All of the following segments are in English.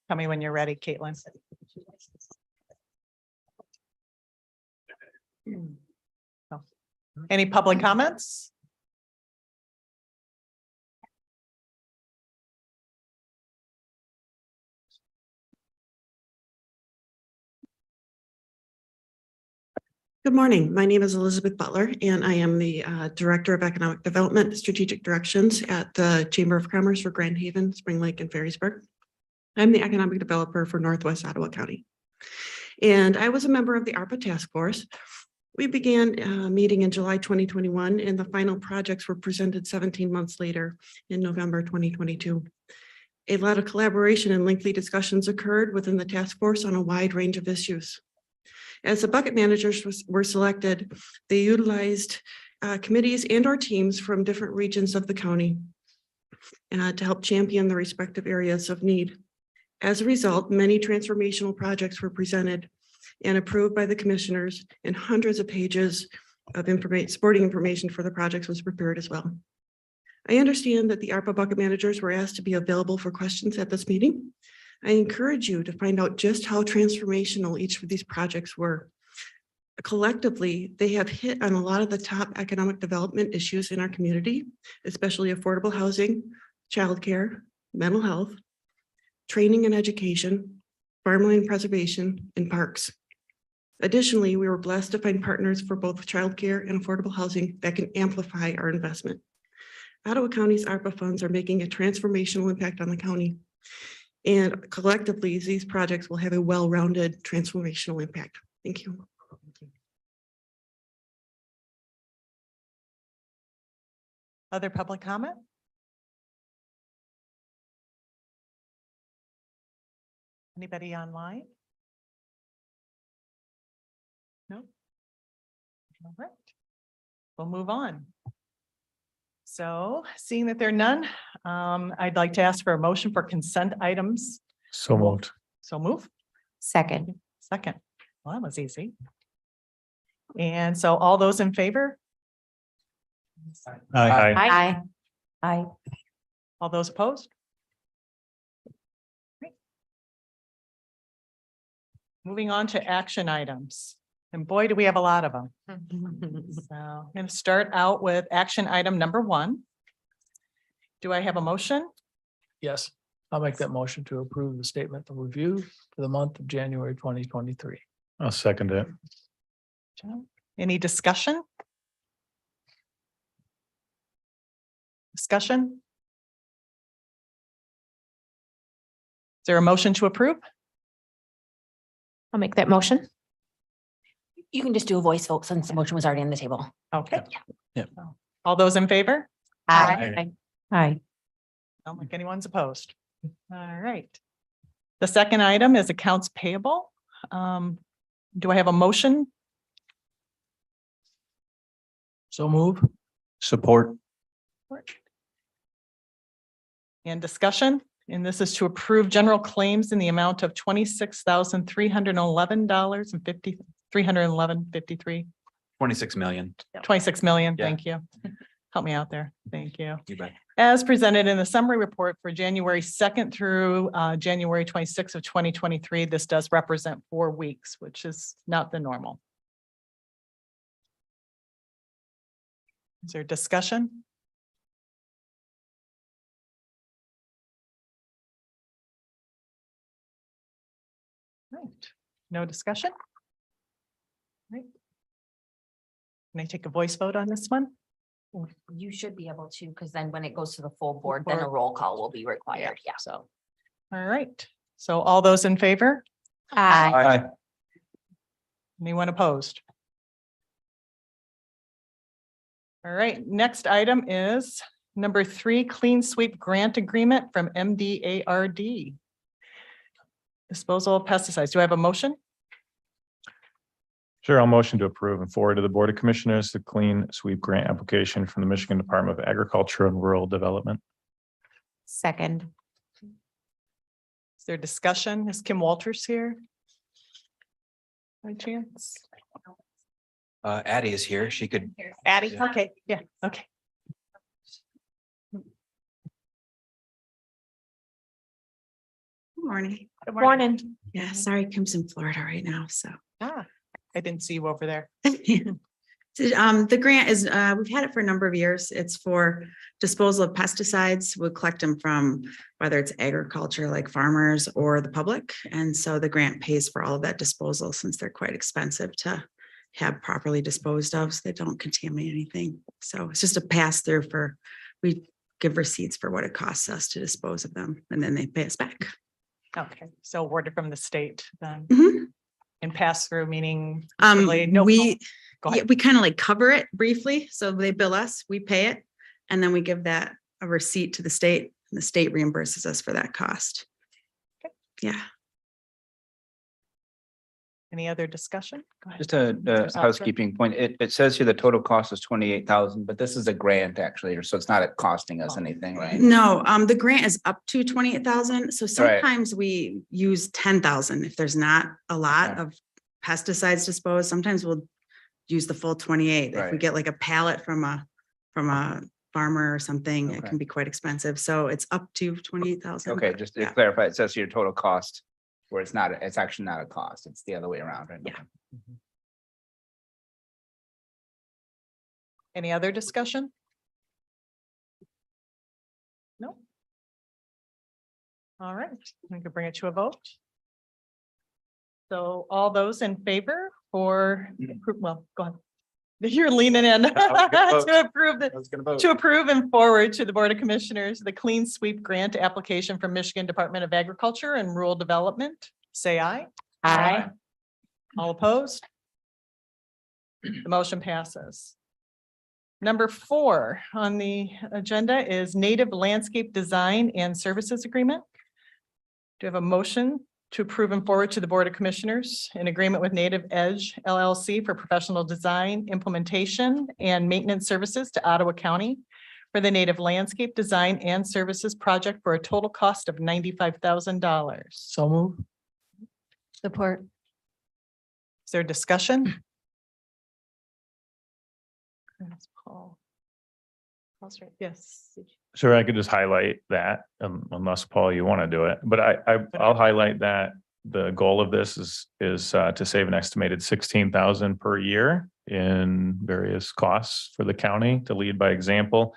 Tell me when you're ready, Caitlin. Oh. Any public comments? Good morning. My name is Elizabeth Butler, and I am the Director of Economic Development Strategic Directions at the Chamber of Commerce for Grand Haven, Spring Lake, and Ferrysburg. I'm the economic developer for Northwest Ottawa County. And I was a member of the ARPA task force. We began meeting in July 2021, and the final projects were presented 17 months later in November 2022. A lot of collaboration and lengthy discussions occurred within the task force on a wide range of issues. As the bucket managers were selected, they utilized committees and or teams from different regions of the county to help champion the respective areas of need. As a result, many transformational projects were presented and approved by the commissioners, and hundreds of pages of supporting information for the projects was prepared as well. I understand that the ARPA bucket managers were asked to be available for questions at this meeting. I encourage you to find out just how transformational each of these projects were. Collectively, they have hit on a lot of the top economic development issues in our community, especially affordable housing, childcare, mental health, training and education, farmland preservation, and parks. Additionally, we were blessed to find partners for both childcare and affordable housing that can amplify our investment. Ottawa County's ARPA funds are making a transformational impact on the county. And collectively, these projects will have a well-rounded transformational impact. Thank you. Other public comment? Anybody online? No? All right. We'll move on. So seeing that there are none, I'd like to ask for a motion for consent items. So moved. So move. Second. Second. Well, that was easy. And so all those in favor? Aye. Aye. Aye. All those opposed? Great. Moving on to action items. And boy, do we have a lot of them. So I'm going to start out with action item number 1. Do I have a motion? Yes, I'll make that motion to approve the statement of review for the month of January 2023. I'll second it. Any discussion? Discussion? Is there a motion to approve? I'll make that motion. You can just do a voice vote since the motion was already on the table. Okay. Yeah. All those in favor? Aye. Aye. Don't think anyone's opposed. All right. The second item is accounts payable. Do I have a motion? So move. Support. And discussion, and this is to approve general claims in the amount of $26,311.53. 26 million. 26 million. Yeah. Thank you. Help me out there. Thank you. You bet. As presented in the summary report for January 2nd through January 26th of 2023, this does represent 4 weeks, which is not the normal. Is there discussion? Right. No discussion? Right. Can I take a voice vote on this one? You should be able to, because then when it goes to the full board, then a roll call will be required. Yeah. So, all right. So all those in favor? Aye. Aye. Anyone opposed? All right, next item is number 3, Clean Sweep Grant Agreement from MDARD. Disposal of pesticides. Do I have a motion? Sure, I'll motion to approve and forward to the Board of Commissioners the Clean Sweep Grant application from the Michigan Department of Agriculture and Rural Development. Second. Is there discussion? Is Kim Walters here? By chance? Addie is here. She could, Addie, Yeah. okay, yeah, okay. Good morning. Good morning. Yeah, sorry, Kim's in Florida right now, so. Ah, I didn't see you over there. The grant is, we've had it for a number of years. It's for disposal of pesticides. We'll collect them from whether it's agriculture like farmers or the public. And so the grant pays for all of that disposal since they're quite expensive to have properly disposed of, so they don't contaminate anything. So it's just a pass through we give receipts for what it costs us to dispose of them, and then they pay us back. Okay, so awarded from the state then, Mhm. and pass through meaning. basically no- Go Yeah, ahead. we kind of like cover it briefly. So they bill us, we pay it, and then we give that a receipt to the state, and the state reimburses us for that cost. Okay. Yeah. Any other discussion? Go ahead. just a Mr. Salzberg? housekeeping point. It says here the total cost is 28,000, but this is a grant actually, or so it's not costing us anything, right? No, the grant is up to 28,000. So sometimes we use 10,000 if there's not a lot Okay. of pesticides disposed. Sometimes we'll use the full 28. If we Right. get like a pallet from a farmer or something, it Okay. can be quite expensive. So it's up to 28,000. Okay, just to Yeah. clarify, it says here total cost, where it's not, it's actually not a cost. It's the other way around, right? Yeah. Any other discussion? No? All right, we can bring it to a vote. So all those in favor for, well, go ahead. You're leaning in was gonna vote. to approve I was gonna vote. to approve and forward to the Board of Commissioners, the Clean Sweep Grant application from Michigan Department of Agriculture and Rural Development. Say aye. Aye. All opposed? The motion passes. Number 4 on the agenda is Native Landscape Design and Services Agreement. Do you have a motion to approve and forward to the Board of Commissioners an agreement with Native Edge LLC for professional design, implementation, and maintenance services to Ottawa County for the Native Landscape Design and Services Project for a total cost of $95,000? So move. Support. Is there discussion? Yes, Paul. Paul's right. Yes. Sure, I could just highlight that, unless Paul, you want to do it, but I'll highlight that the goal of this is to save an estimated 16,000 per year in various costs for the county, to lead by example.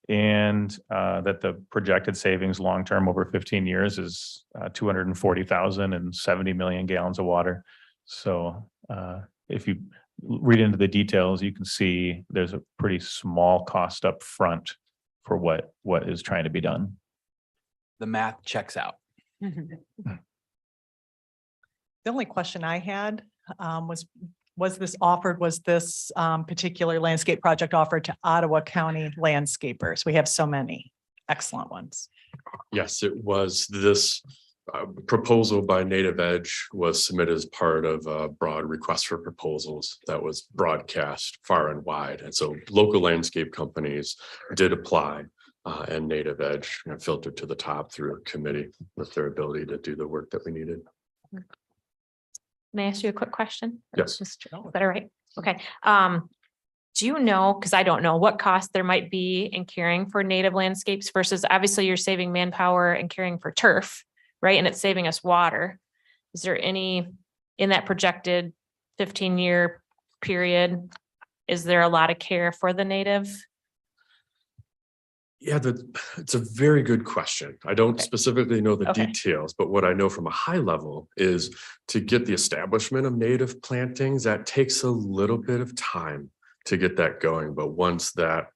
And that the projected savings long-term over 15 years is 240,000 and 70 million gallons of water. So if you read into the details, you can see there's a pretty small cost up front for what is trying to be done. The math checks out. The only question I had was this particular landscape project offered to Ottawa County landscapers? We have so many excellent ones. Yes, it was. This proposal by Native Edge was submitted as part of a broad request for proposals that was broadcast far and wide. And so local landscape companies did apply, and Native Edge filtered to the top through a committee with their ability to do the work that we needed. May I ask you a quick question? Yes. Just, is that all right? Okay. Do you know, because I don't know, what cost there might be in caring for native landscapes versus obviously you're saving manpower and caring for turf, right? And it's saving us water. Is there any, in that projected 15-year period, is there a lot of care for the native? Yeah, it's a very good question. I don't Okay. specifically know the Okay. details, but what I know from a high level is to get the establishment of native plantings, that takes a little bit of time to get that going. But once that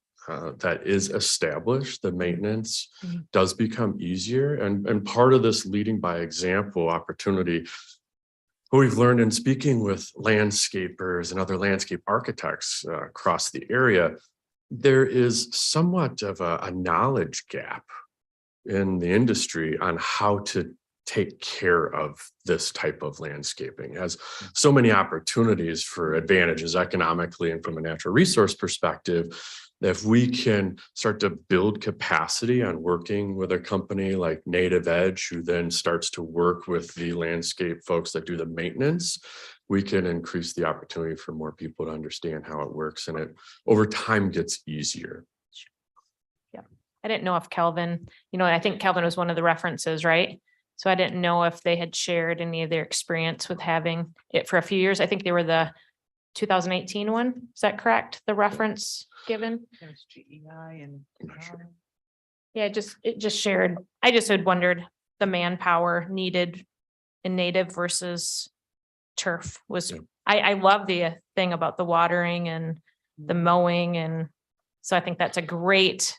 is established, the maintenance Mhm. does become easier. And part of this leading by example opportunity, what we've learned in speaking with landscapers and other landscape architects across the area, there is somewhat of a knowledge gap in the industry on how to take care of this type of landscaping. It has so many opportunities for advantages economically and from a natural resource perspective. If we can start to build capacity on working with a company like Native Edge, who then starts to work with the landscape folks that do the maintenance, we can increase the opportunity for more people to understand how it works, and it over time gets easier. I didn't know if Kelvin, I think Kelvin was one of the references, right? So I didn't know if they had shared any of their experience with having it for a few years. I think they were the 2018 one. Is that correct? The reference given? There's GEI and. I'm not sure. Yeah, it just shared. I just had wondered the manpower needed in native versus turf was, Yeah. I love the thing about the watering and the mowing. And so I think that's a great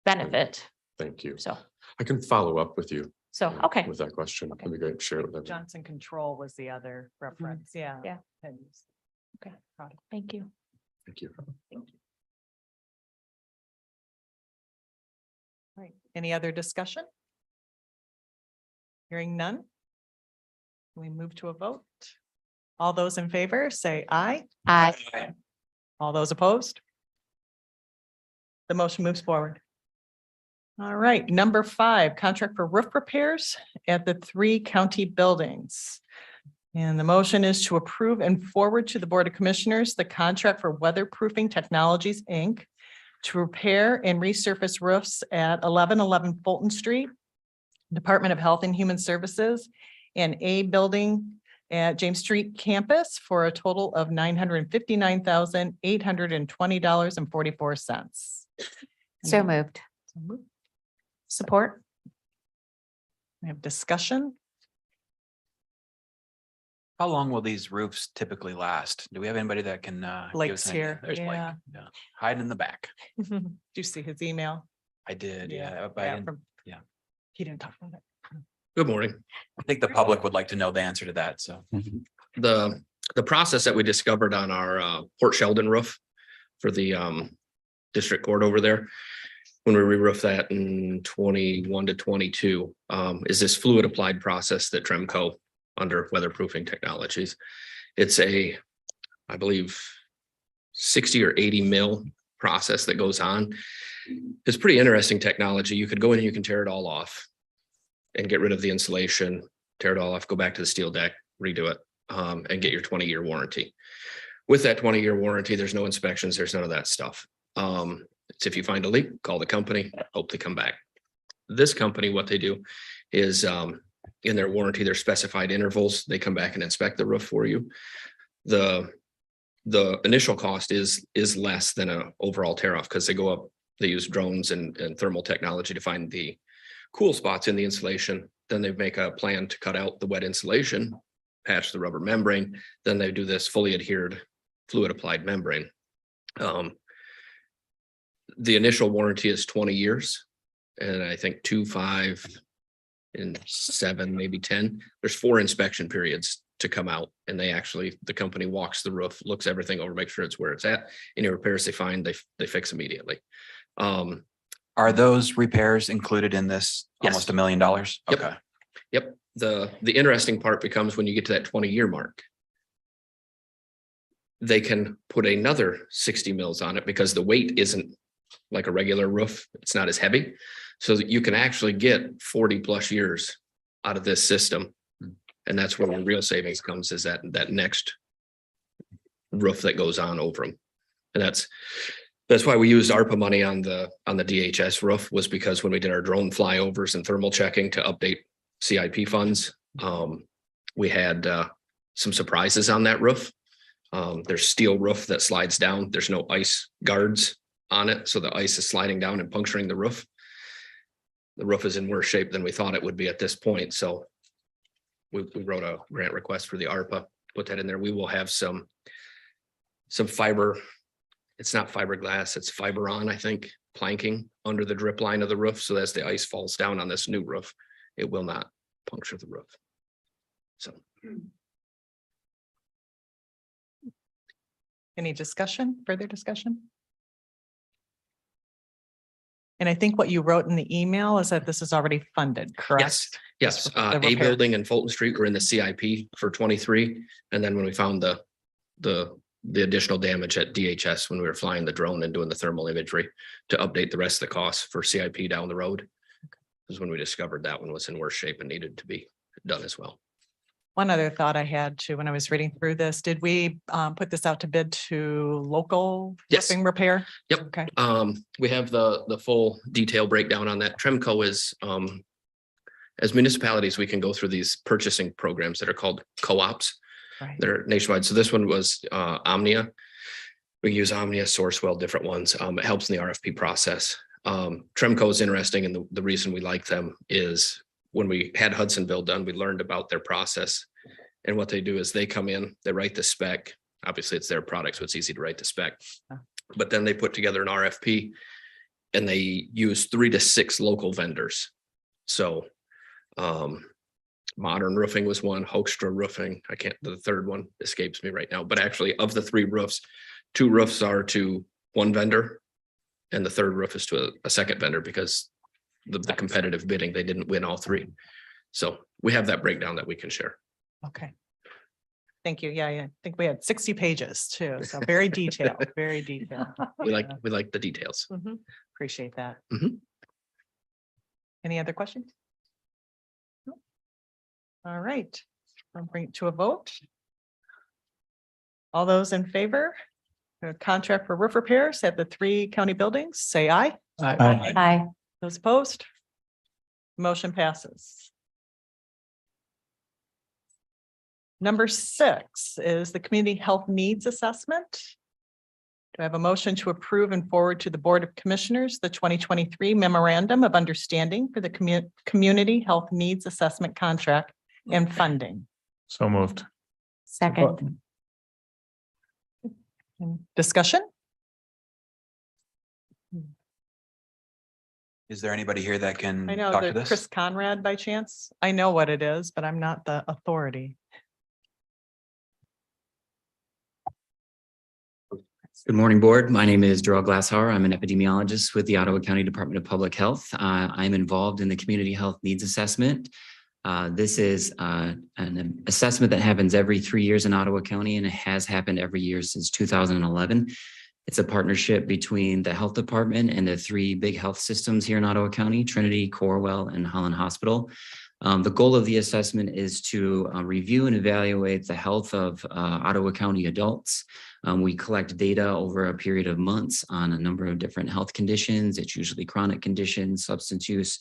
benefit. Thank you. So, I can follow up with you. okay. With that question. Okay. That'd be great. Share it with everyone. Johnson Control was the other reference, yeah. Yeah. Had used Okay. product. Thank you. Thank you. Right, any other discussion? Hearing none? We move to a vote. All those in favor, say aye. Aye. All those opposed? The motion moves forward. All right, number 5, contract for roof repairs at the 3 county buildings. And the motion is to approve and forward to the Board of Commissioners the contract for Weatherproofing Technologies, Inc. to repair and resurface roofs at 1111 Fulton Street, Department of Health and Human Services, and A building at James Street campus for a total of $959,820.44. So moved. Support? We have discussion. How long will these roofs typically last? Do we have anybody that can? give Blake's us an idea? here, There's Blake. yeah. Yeah. Hiding in the back. Do you see his email? I did, yeah. But Yeah, from- yeah. He didn't talk about it. Good morning. I think the public would like to know the answer to that, so. The process that we discovered on our Port Sheldon roof for the district court over there, when we re-roofed that in 21 to 22, is this fluid applied process that Tremco under Weatherproofing Technologies. It's I believe 60 or 80 mil process that goes on. It's pretty interesting technology. You could go in and you can tear it all off and get rid of the insulation, tear it all off, go back to the steel deck, redo it, and get your 20-year warranty. With that 20-year warranty, there's no inspections, there's none of that stuff. It's if you find a leak, call the company, hope they come back. This company, what they do is in their warranty, their specified intervals, they come back and inspect the roof for you. The initial cost is less than an overall tear off because they go up, they use drones and thermal technology to find the cool spots in the insulation. Then they make a plan to cut out the wet insulation, patch the rubber membrane. Then they do this fully adhered fluid applied membrane. The initial warranty is 20 years. And I think 2, 5, and 7, maybe 10. There's 4 inspection periods to come out. And they actually, the company walks the roof, looks everything over, make sure it's where it's at. Any repairs they find, they fix immediately. Are those repairs included in this Yes. almost $1 million? Okay. Yep. Yep. The interesting part becomes when you get to that 20-year mark. They can put another 60 mils on it because the weight isn't like a regular roof. It's not as heavy. So that you can actually get 40 plus years out of this system. And that's where the real savings comes, is that next roof that goes on over them. And that's why we used ARPA money on the DHS roof, was because when we did our drone flyovers and thermal checking to update CIP funds, we had some surprises on that roof. There's steel roof that slides down. There's no ice guards on it. So the ice is sliding down and puncturing the roof. The roof is in worse shape than we thought it would be at this point. So we wrote a grant request for the ARPA, put that in there. We will have some fiber. It's not fiberglass, it's Fiberon, I think, planking under the drip line of the roof. So as the ice falls down on this new roof, it will not puncture the roof. So. Any discussion, further discussion? And I think what you wrote in the email is that this is already funded, correct? Yes, The A repair. building and Fulton Street were in the CIP for 23. And then when we found the additional damage at DHS, when we were flying the drone and doing the thermal imagery to update the rest of the costs for CIP down the road, is when we discovered that one was in worse shape and needed to be done as well. One other thought I had too, when I was reading through this, did we put this out to bid to local Yes. roofing repair? Yep. Okay, We have the full detail breakdown on that. Tremco is, as municipalities, we can go through these purchasing programs that are called co-ops. right. They're nationwide. So this one was Omnia. We use Omnia, Sourcewell, different ones. It helps in the RFP process. Tremco is interesting, and the reason we like them is when we had Hudsonville done, we learned about their process. And what they do is they come in, they write the spec. Obviously, it's their product, so it's easy to write the spec. But then they put together an RFP and they use 3 to 6 local vendors. So Modern Roofing was one, Hoekstra Roofing. I can't, the third one escapes me right now, but actually of the 3 roofs, 2 roofs are to one vendor. And the third roof is to a second vendor because the competitive bidding, they didn't win all 3. So we have that breakdown that we can share. Okay. Thank you. Yeah, I think we had 60 pages too. So very detailed, very detailed. We like the details. Mhm. Appreciate that. Mhm. Any other questions? No? All right, I'll bring it to a vote. All those in favor? The contract for roof repairs at the 3 county buildings, say aye. Aye. Those opposed? Motion passes. Number 6 is the Community Health Needs Assessment. Do I have a motion to approve and forward to the Board of Commissioners the 2023 Memorandum of Understanding for the Community Health Needs Assessment Contract and funding? So moved. Second. Discussion? Is there anybody here that can I know talk to that this? Chris Conrad by chance. I know what it is, but I'm not the authority. Good morning, board. My name is Darrell Glasshauer. I'm an epidemiologist with the Ottawa County Department of Public Health. I'm involved in the Community Health Needs Assessment. This is an assessment that happens every 3 years in Ottawa County, and it has happened every year since 2011. It's a partnership between the health department and the 3 big health systems here in Ottawa County, Trinity, Corewell, and Holland Hospital. The goal of the assessment is to review and evaluate the health of Ottawa County adults. We collect data over a period of months on a number of different health conditions. It's usually chronic conditions, substance use,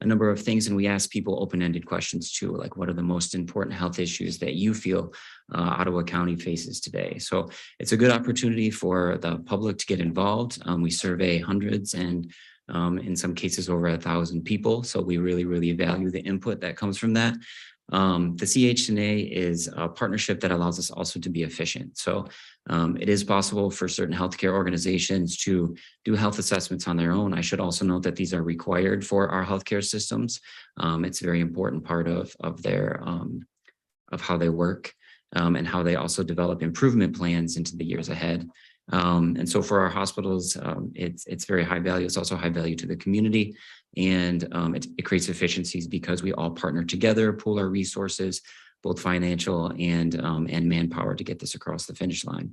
a number of things. And we ask people open-ended questions too, like what are the most important health issues that you feel Ottawa County faces today? So it's a good opportunity for the public to get involved. We survey hundreds and in some cases over 1,000 people. So we really value the input that comes from that. The CHNA is a partnership that allows us also to be efficient. So it is possible for certain healthcare organizations to do health assessments on their own. I should also note that these are required for our healthcare systems. It's a very important part of their of how they work and how they also develop improvement plans into the years ahead. And so for our hospitals, it's very high value. It's also high value to the community, and it creates efficiencies because we all partner together, pool our resources, both financial and manpower to get this across the finish line.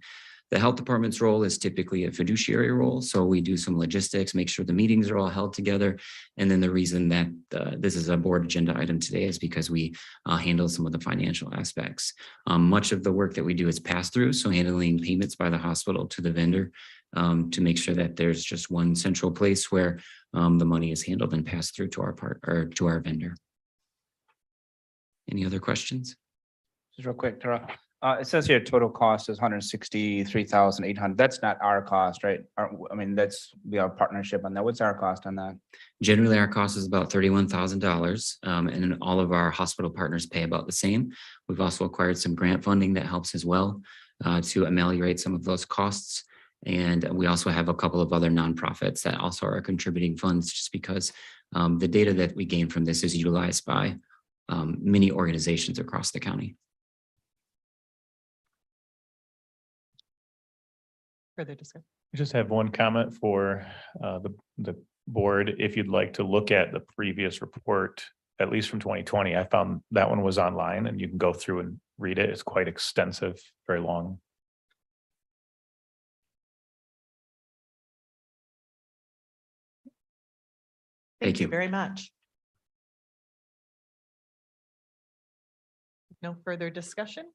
The health department's role is typically a fiduciary role. So we do some logistics, make sure the meetings are all held together. And then the reason that this is a board agenda item today is because we handle some of the financial aspects. Much of the work that we do is pass through. So handling payments by the hospital to the vendor to make sure that there's just one central place where the money is handled and passed through to our vendor. Any other questions? Just real quick, Tara. It says here total cost is 163,800. That's not our cost, right? I mean, that's we have a partnership on that. What's our cost on that? Generally, our cost is about $31,000, and then all of our hospital partners pay about the same. We've also acquired some grant funding that helps as well to ameliorate some of those costs. And we also have a couple of other nonprofits that also are contributing funds just because the data that we gain from this is utilized by many organizations across the county. Further discussion? I just have one comment for the board. If you'd like to look at the previous report, at least from 2020, I found that one was online and you can go through and read it. It's quite extensive, very long. Thank you very much. No further discussion?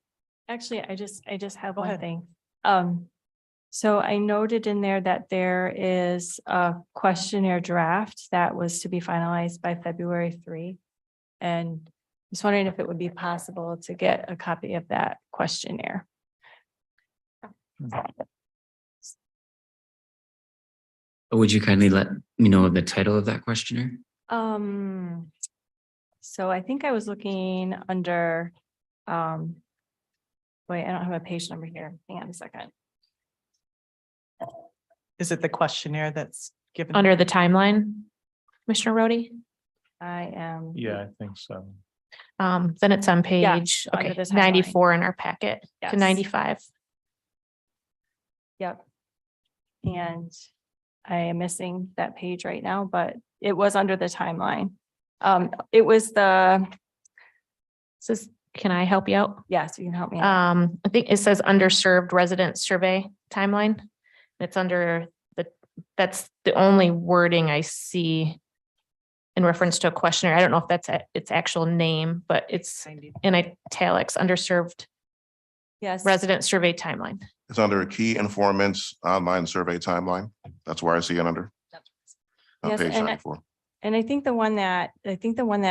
Actually, I just have Go one ahead. thing. So I noted in there that there is a questionnaire draft that was to be finalized by February 3. And just wondering if it would be possible to get a copy of that questionnaire. Would you kindly let me know the title of that questionnaire? So I think I was looking under, wait, I don't have a page number here. Hang on a second. Is it the questionnaire that's given? Under the timeline, Commissioner Rhodey? I am. Yeah, I think so. Then it's on page, under okay, the timeline. 94 in our packet to Yes. 95. Yep. And I am missing that page right now, but it was under the timeline. It was Can I help you out? yes, you can help me out. I think it says underserved resident survey timeline. It's under that's the only wording I see in reference to a questionnaire. I don't know if that's its actual name, but it's in italics, underserved Yes. resident survey timeline. It's under key informants online survey timeline. That's where I see it under. On Yes, page and 94. And I think the one that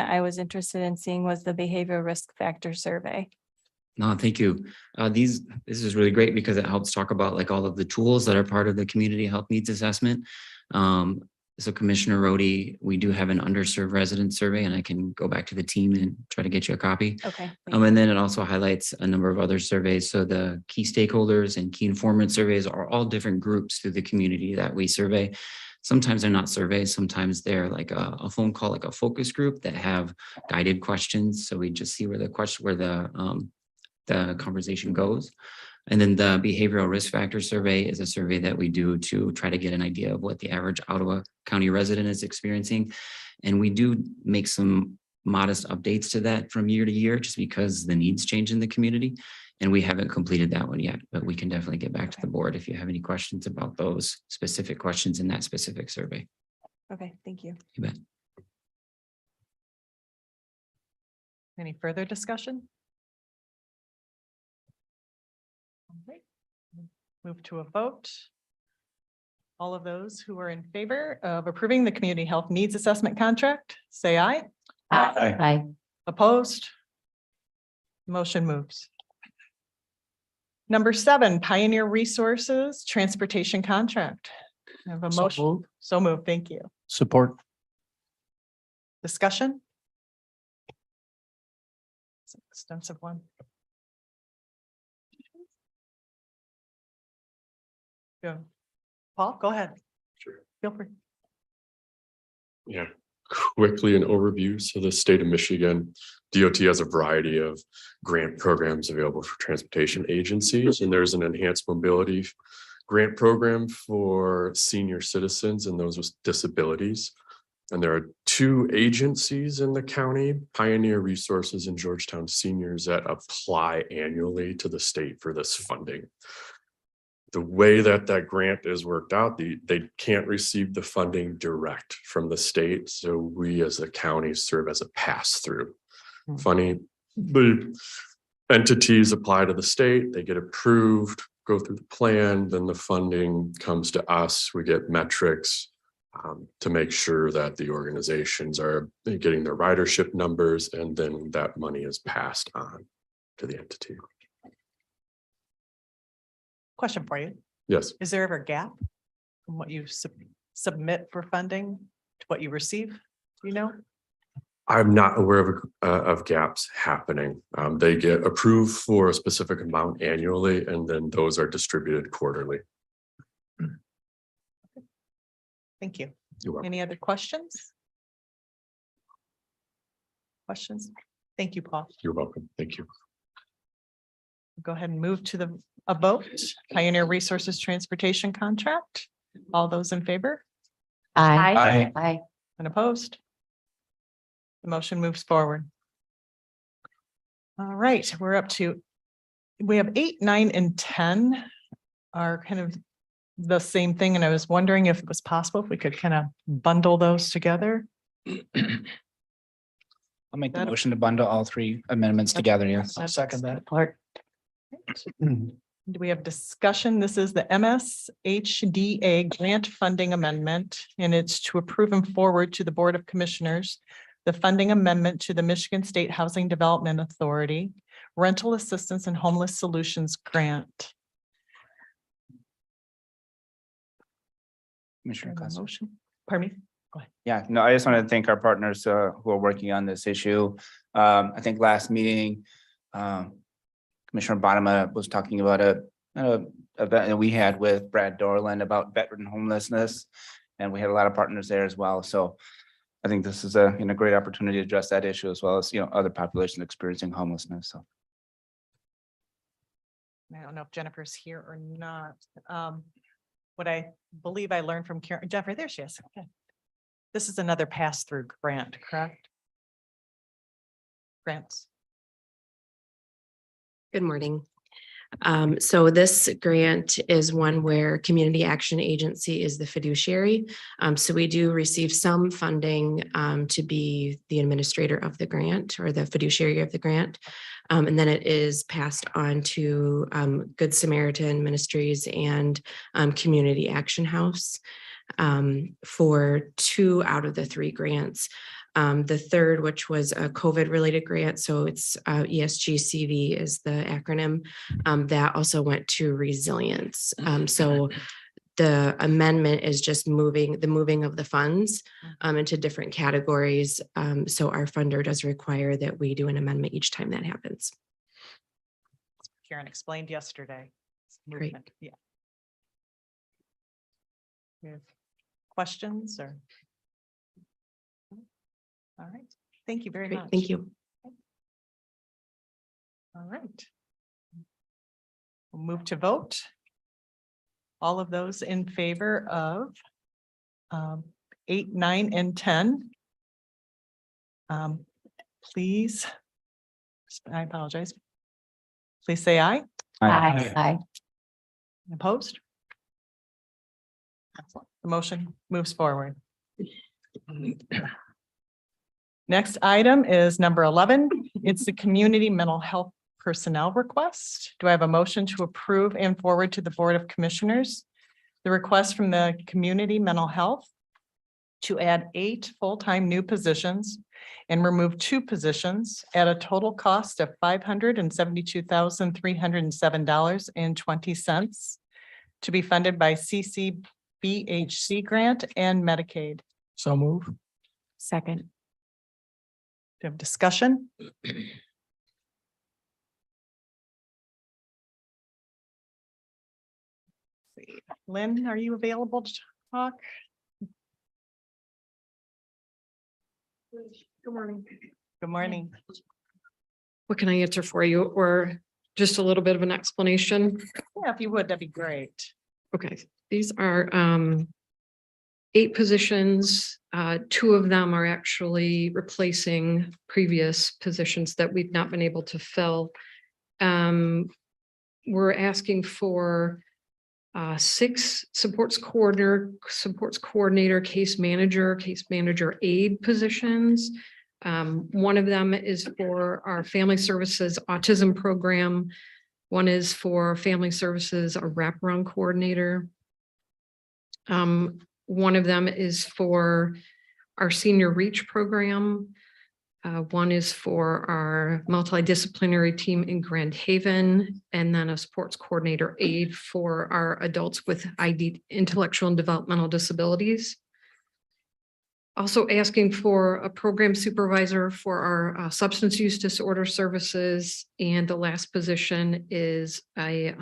I was interested in seeing was the behavioral risk factor survey. No, thank you. This is really great because it helps talk about like all of the tools that are part of the community health needs assessment. So Commissioner Rhodey, we do have an underserved resident survey, and I can go back to the team and try to get you a copy. Okay. And then it also highlights a number of other surveys. So the key stakeholders and key informant surveys are all different groups through the community that we survey. Sometimes they're not surveys, sometimes they're like a phone call, like a focus group that have guided questions. So we just see where the conversation goes. And then the behavioral risk factor survey is a survey that we do to try to get an idea of what the average Ottawa County resident is experiencing. And we do make some modest updates to that from year to year, just because the needs change in the community. And we haven't completed that one yet, but we can definitely get back to the board if you have any questions about those specific questions in that specific survey. Okay, thank you. You bet. Any further discussion? All right. Move to a vote. All of those who are in favor of approving the community health needs assessment contract, say aye. Aye. Opposed? Motion moves. Number 7, Pioneer Resources Transportation Contract. I have a So motion. moved. So moved. Thank you. Support. Discussion? It's an extensive one. Go. Paul, go ahead. Sure. Feel free. Yeah, quickly an overview. So the state of Michigan, DOT has a variety of grant programs available for transportation agencies, and there's an enhanced mobility grant program for senior citizens and those with disabilities. And there are 2 agencies in the county, Pioneer Resources and Georgetown Seniors, that apply annually to the state for this funding. The way that grant is worked out, they can't receive the funding direct from the state. So we as a county serve as a pass-through. Funny, the entities apply to the state, they get approved, go through the plan, then the funding comes to us. We get metrics to make sure that the organizations are getting their ridership numbers, and then that money is passed on to the entity. Question for you. Yes. Is there ever a gap from what you submit for funding to what you receive? Do you know? I'm not aware of gaps happening. They get approved for a specific amount annually, and then those are distributed quarterly. Thank you. You're welcome. Any other questions? Questions? Thank you, Paul. You're welcome. Thank you. Go ahead and move to a vote. Pioneer Resources Transportation Contract. All those in favor Aye. Aye. and opposed? The motion moves forward. All right, we have 8, 9, and 10 are kind of the same thing. And I was wondering if it was possible if we could kind of bundle those together. I'll make the That- motion to bundle all three amendments together, yes. I'll second that. Clark. Do we have discussion? This is the MSHDA grant funding amendment, and it's to approve and forward to the Board of Commissioners the funding amendment to the Michigan State Housing Development Authority Rental Assistance and Homeless Solutions Grant. Commissioner Custer. Motion, pardon me? Yeah, no, I just want to thank our partners who are working on this issue. I think last meeting, Commissioner Bonema was talking about a event that we had with Brad Dorland about veteran homelessness. And we had a lot of partners there as well. So I think this is a great opportunity to address that issue as well as other populations experiencing homelessness. So I don't know if Jennifer's here or not. What I believe I learned from Karen, Jennifer, there she is. Okay. This is another pass-through grant, correct? Grants. Good morning. So this grant is one where Community Action Agency is the fiduciary. So we do receive some funding to be the administrator of the grant or the fiduciary of the grant. And then it is passed on to Good Samaritan Ministries and Community Action House for 2 out of the 3 grants. The third, which was a COVID related grant. So it's ESGCV is the acronym that also went to resilience. So the amendment is just moving of the funds into different categories. So our funder does require that we do an amendment each time that happens. Karen explained yesterday. Great. Movement, yeah. We have questions or? All right, thank you very Great, much. thank you. All right. We'll move to vote. All of those in favor of 8, 9, and 10. Please, I apologize. Please say aye. Aye. Opposed? Excellent. The motion moves forward. Next item is number 11. It's the community mental health personnel request. Do I have a motion to approve and forward to the Board of Commissioners the request from the community mental health to add 8 full-time new positions and remove 2 positions at a total cost of $572,307.20 to be funded by CCBHC grant and Medicaid? So move. Second. Do you have discussion? Lynn, are you available to talk? Good morning. Good morning. What can I answer for you, or just a little bit of an explanation? Yeah, if you would, that'd be great. Okay, these are 8 positions. 2 of them are actually replacing previous positions that we've not been able to fill. We're asking for 6 supports coordinator, case manager aide positions. One of them is for our family services autism program. One is for family services, a wraparound coordinator. One of them is for our senior reach program. One is for our multidisciplinary team in Grand Haven, and then a sports coordinator aide for our adults with intellectual and developmental disabilities. Also asking for a program supervisor for our substance use disorder services. And the last position is a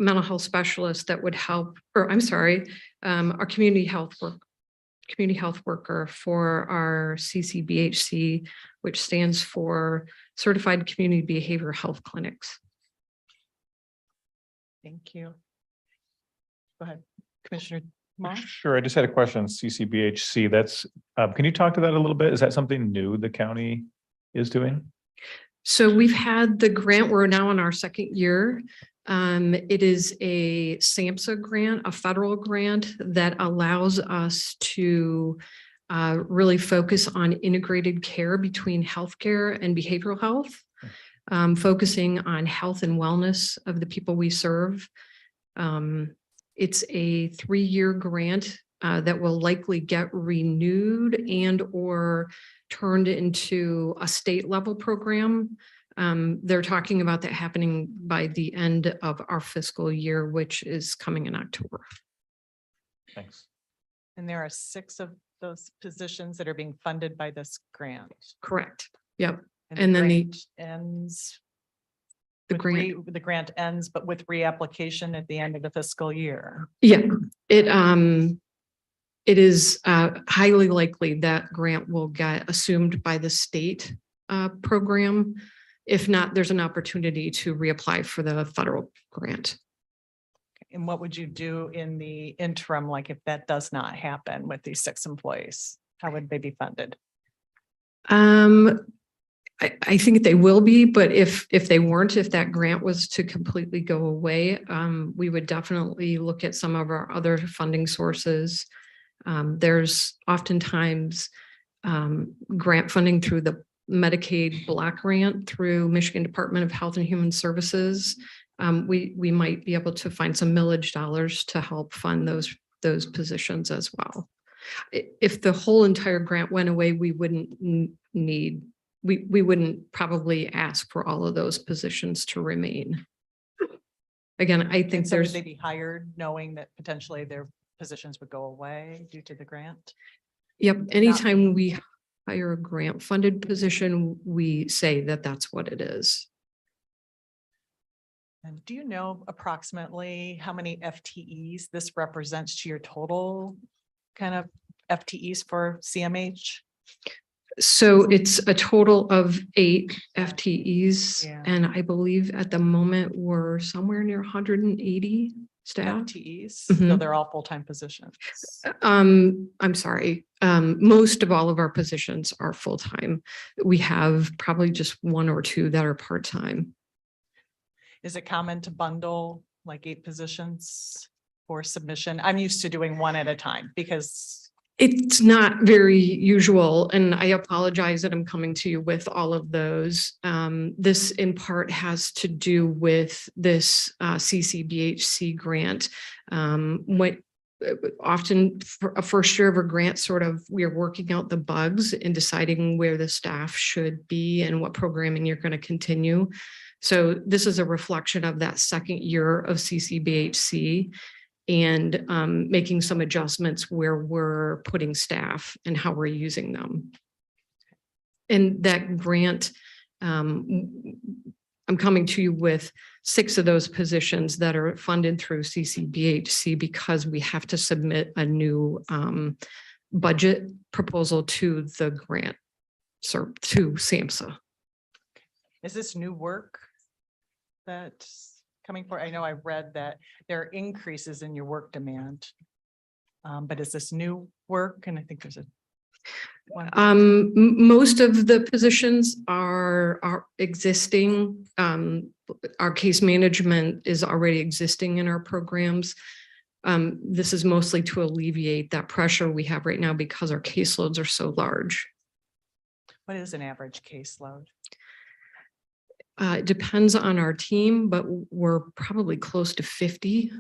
mental health specialist that would help, or I'm sorry, our community health worker for our CCBHC, which stands for Certified Community Behavioral Health Clinics. Thank you. Go ahead, Commissioner Moss. Sure, I just had a question on CCBHC. That's, can you talk to that a little bit? Is that something new the county is doing? So we've had the grant, we're now in our 2nd year. It is a SAMHSA grant, a federal grant that allows us to really focus on integrated care between healthcare and behavioral health, focusing on health and wellness of the people we serve. It's a 3-year grant that will likely get renewed and or turned into a state level program. They're talking about that happening by the end of our fiscal year, which is coming in October. Thanks. And there are 6 of those positions that are being funded by this grant. Correct. Yep. And And the then grant ends. The with grant. The grant ends, but with reapplication at the end of the fiscal year. Yeah, it is highly likely that grant will get assumed by the state program. If not, there's an opportunity to reapply for the federal grant. And what would you do in the interim, like if that does not happen with these 6 employees? How would they be funded? I think they will be, but if they weren't, if that grant was to completely go away, we would definitely look at some of our other funding sources. There's oftentimes grant funding through the Medicaid block grant through Michigan Department of Health and Human Services. We might be able to find some millage dollars to help fund those positions as well. If the whole entire grant went away, we wouldn't need. We wouldn't probably ask for all of those positions to remain. Again, I think So would there's, they be hired knowing that potentially their positions would go away due to the grant? yep, anytime we hire a grant funded position, we say that that's what it is. And do you know approximately how many FTEs this represents to your total kind of FTEs for CMH? So it's a total of 8 FTEs. Yeah. And I believe at the moment we're somewhere near 180 staff. FTEs, so Mhm. they're all full-time positions. I'm sorry. Most of all of our positions are full-time. We have probably just 1 or 2 that are part-time. Is it common to bundle like 8 positions for submission? I'm used to doing 1 at a time because It's not very usual, and I apologize that I'm coming to you with all of those. This in part has to do with this CCBHC grant. What often for a first year of a grant, sort of, we're working out the bugs and deciding where the staff should be and what programming you're going to continue. So this is a reflection of that second year of CCBHC. And making some adjustments where we're putting staff and how we're using them. And that grant, I'm coming to you with 6 of those positions that are funded through CCBHC because we have to submit a new budget proposal to the grant, so to SAMHSA. is this new work that's coming for? I know I read that there are increases in your work demand. But is this new work? And I think there's a Most of the positions are existing. Our case management is already existing in our programs. This is mostly to alleviate that pressure we have right now because our caseloads are so large. What is an average caseload? It depends on our team, but we're probably close to 50.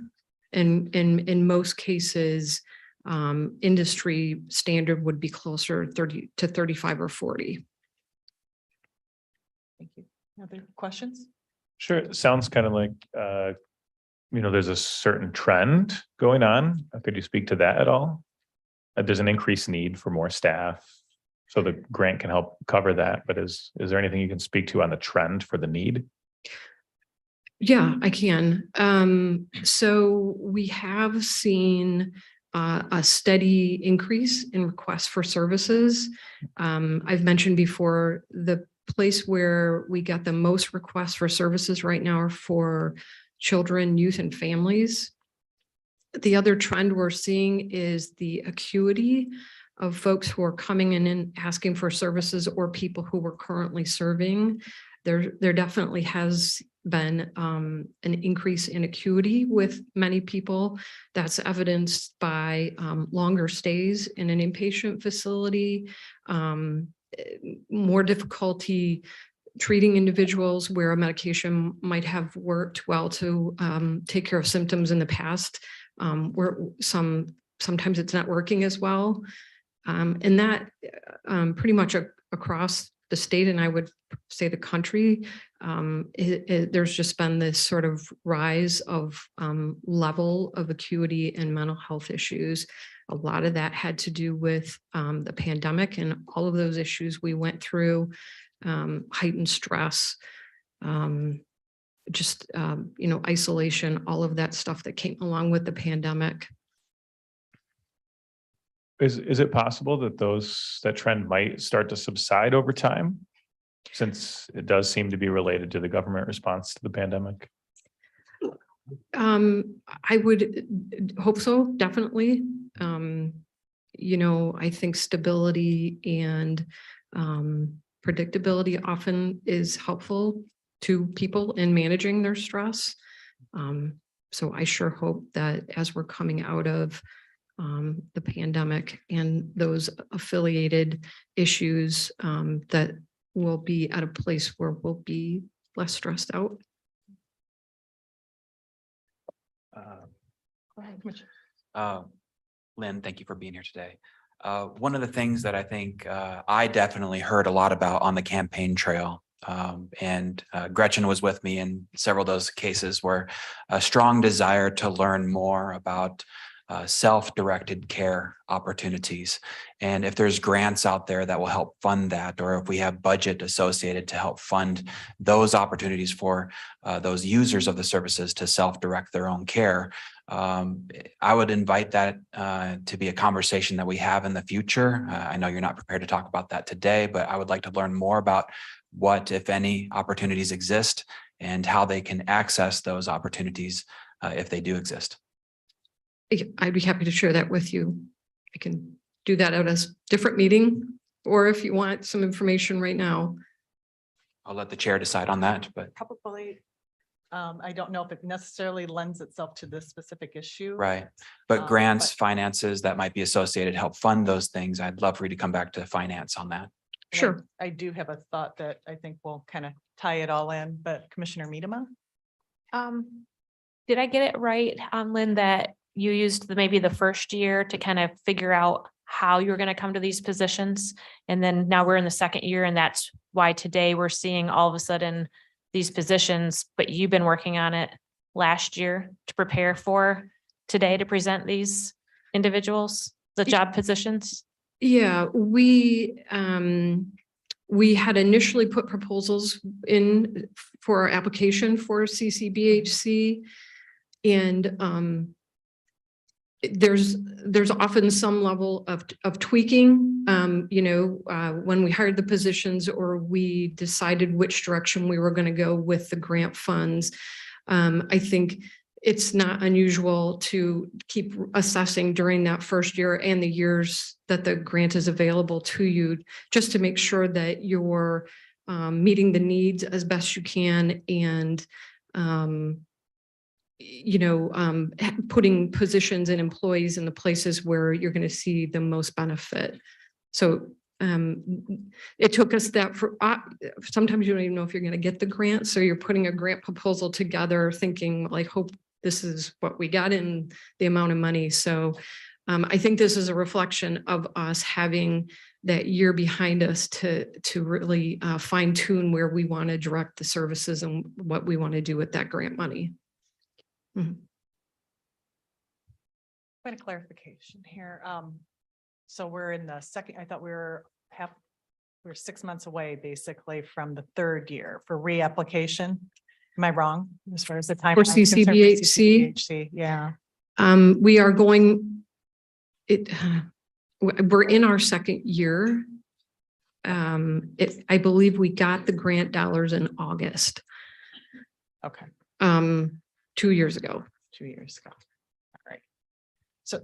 And in most cases, industry standard would be closer 30 to 35 or 40. Thank you. Other questions? Sure. It sounds kind of like, there's a certain trend going on. Could you speak to that at all? There's an increased need for more staff. So the grant can help cover that, but is there anything you can speak to on the trend for the need? Yeah, I can. So we have seen a steady increase in requests for services. I've mentioned before, the place where we get the most requests for services right now are for children, youth, and families. The other trend we're seeing is the acuity of folks who are coming in and asking for services or people who we're currently serving. There definitely has been an increase in acuity with many people. That's evidenced by longer stays in an inpatient facility, more difficulty treating individuals where a medication might have worked well to take care of symptoms in the past, where sometimes it's not working as well. And that pretty much across the state, and I would say the country, there's just been this sort of rise of level of acuity and mental health issues. A lot of that had to do with the pandemic and all of those issues we went through, heightened stress, isolation, all of that stuff that came along with the pandemic. Is it possible that that trend might start to subside over time? Since it does seem to be related to the government response to the pandemic? I would hope so, definitely. I think stability and predictability often is helpful to people in managing their stress. So I sure hope that as we're coming out of the pandemic and those affiliated issues, that we'll be at a place where we'll be less stressed out. Lynn, thank you for being here today. One of the things that I think I definitely heard a lot about on the campaign trail, and Gretchen was with me in several of those cases, were a strong desire to learn more about self-directed care opportunities. And if there's grants out there that will help fund that, or if we have budget associated to help fund those opportunities for those users of the services to self-direct their own care, I would invite that to be a conversation that we have in the future. I know you're not prepared to talk about that today, but I would like to learn more about what, if any, opportunities exist and how they can access those opportunities if they do exist. I'd be happy to share that with you. I can do that at a different meeting, or if you want some information right now. I'll let the chair decide on that, but Probably, I don't know if it necessarily lends itself to this specific issue. right. But grants, finances that might be associated, help fund those things. I'd love for you to come back to finance on that. And Sure. I do have a thought that I think will kind of tie it all in, but Commissioner Miedema? Did I get it right, Lynn, that you used maybe the first year to kind of figure out how you were going to come to these positions? And then now we're in the second year, and that's why today we're seeing all of a sudden these positions, but you've been working on it last year to prepare for today to present these individuals, the job positions? Yeah, we had initially put proposals in for our application for CCBHC, and there's often some level of tweaking, when we hired the positions or we decided which direction we were going to go with the grant funds. I think it's not unusual to keep assessing during that first year and the years that the grant is available to you, just to make sure that you're meeting the needs as best you can, and putting positions and employees in the places where you're going to see the most benefit. So it took us that for sometimes you don't even know if you're going to get the grant. So you're putting a grant proposal together thinking like, hope this is what we got in the amount of money. So I think this is a reflection of us having that year behind us to really fine tune where we want to direct the services and what we want to do with that grant money. Point of clarification here. So we're in the second, I thought we're 6 months away basically from the third year for reapplication. Am I wrong as far as the time? For CCBHC? Yeah. We are going, we're in our second year. I believe we got the grant dollars in August. Okay. 2 years ago. 2 years ago. All right. So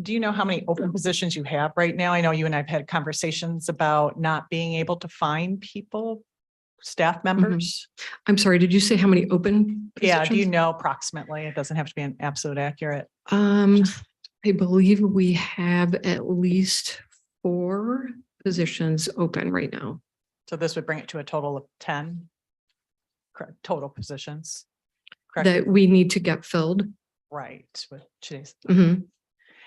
do you know how many open positions you have right now? I know you and I've had conversations about not being able to find people staff members? I'm sorry, did you say how many open? Yeah, do you positions? know approximately? It doesn't have to be an absolute accurate. I believe we have at least 4 positions open right now. So this would bring it to a total of 10 correct, total positions. Correct, That we need to get filled. right, which is. Mhm.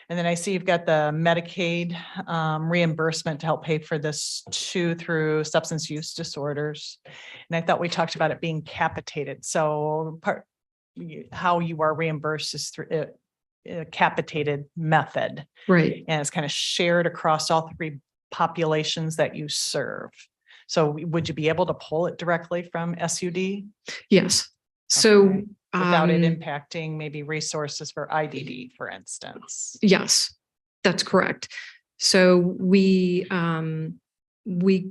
And then I see you've got the Medicaid reimbursement to help pay for this too through substance use disorders. And I thought we talked about it being capitated. So how you are reimbursed is through a capitated method. Right. And it's kind of shared across all 3 populations that you serve. So would you be able to pull it directly from SUD? Yes. So, Okay. Without it um, impacting maybe resources for IDD, for instance? yes, that's correct. So we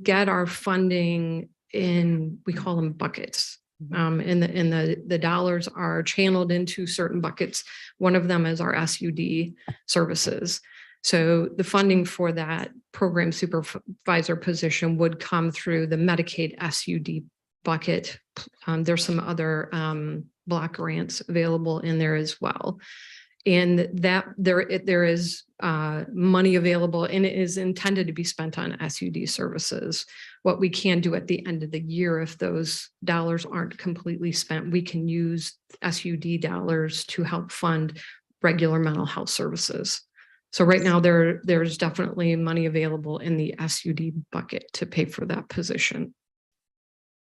get our funding in, we call them buckets. And the dollars are channeled into certain buckets. One of them is our SUD services. So the funding for that program supervisor position would come through the Medicaid SUD bucket. There's some other block grants available in there as well. And that there is money available and it is intended to be spent on SUD services. What we can do at the end of the year, if those dollars aren't completely spent, we can use SUD dollars to help fund regular mental health services. So right now there's definitely money available in the SUD bucket to pay for that position.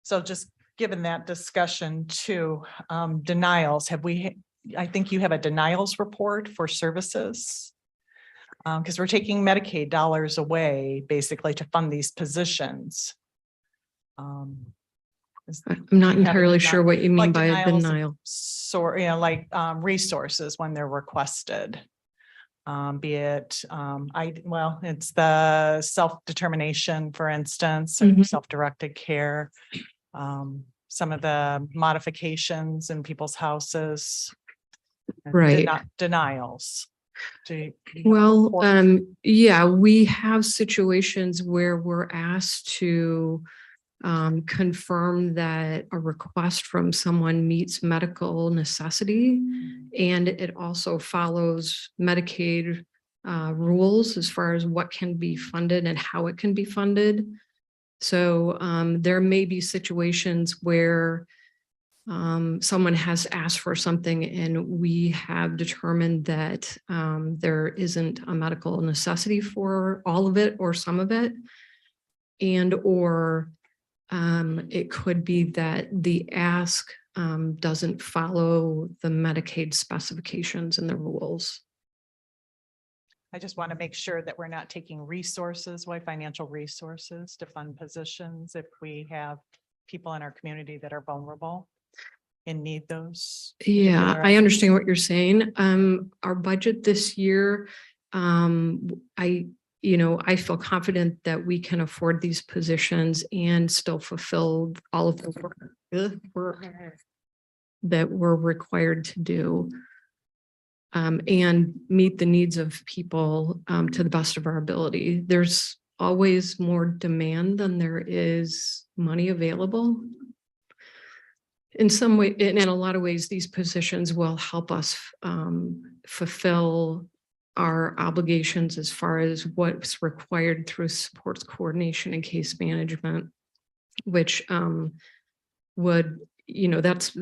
So just given that discussion too, denials, I think you have a denials report for services. Because we're taking Medicaid dollars away basically to fund these positions. I'm not entirely sure what you mean like by a denials of denial. like resources when they're requested. Be it, it's the self-determination, for instance, or Mhm. self-directed care. Some of the modifications in people's houses. and Right. Denials. Well, yeah, we have situations where we're asked to confirm that a request from someone meets medical necessity. And it also follows Medicaid rules as far as what can be funded and how it can be funded. So there may be situations where someone has asked for something and we have determined that there isn't a medical necessity for all of it or some of it. And or it could be that the ask doesn't follow the Medicaid specifications and the rules. I just want to make sure that we're not taking resources, financial resources to fund positions if we have people in our community that are vulnerable and need those. Yeah, particular I understand what you're saying. Our budget this year, I feel confident that we can afford these positions and still fulfill all of the work that we're required to do. And meet the needs of people to the best of our ability. There's always more demand than there is money available. In some way, in a lot of ways, these positions will help us fulfill our obligations as far as what's required through supports coordination and case management, which would, that's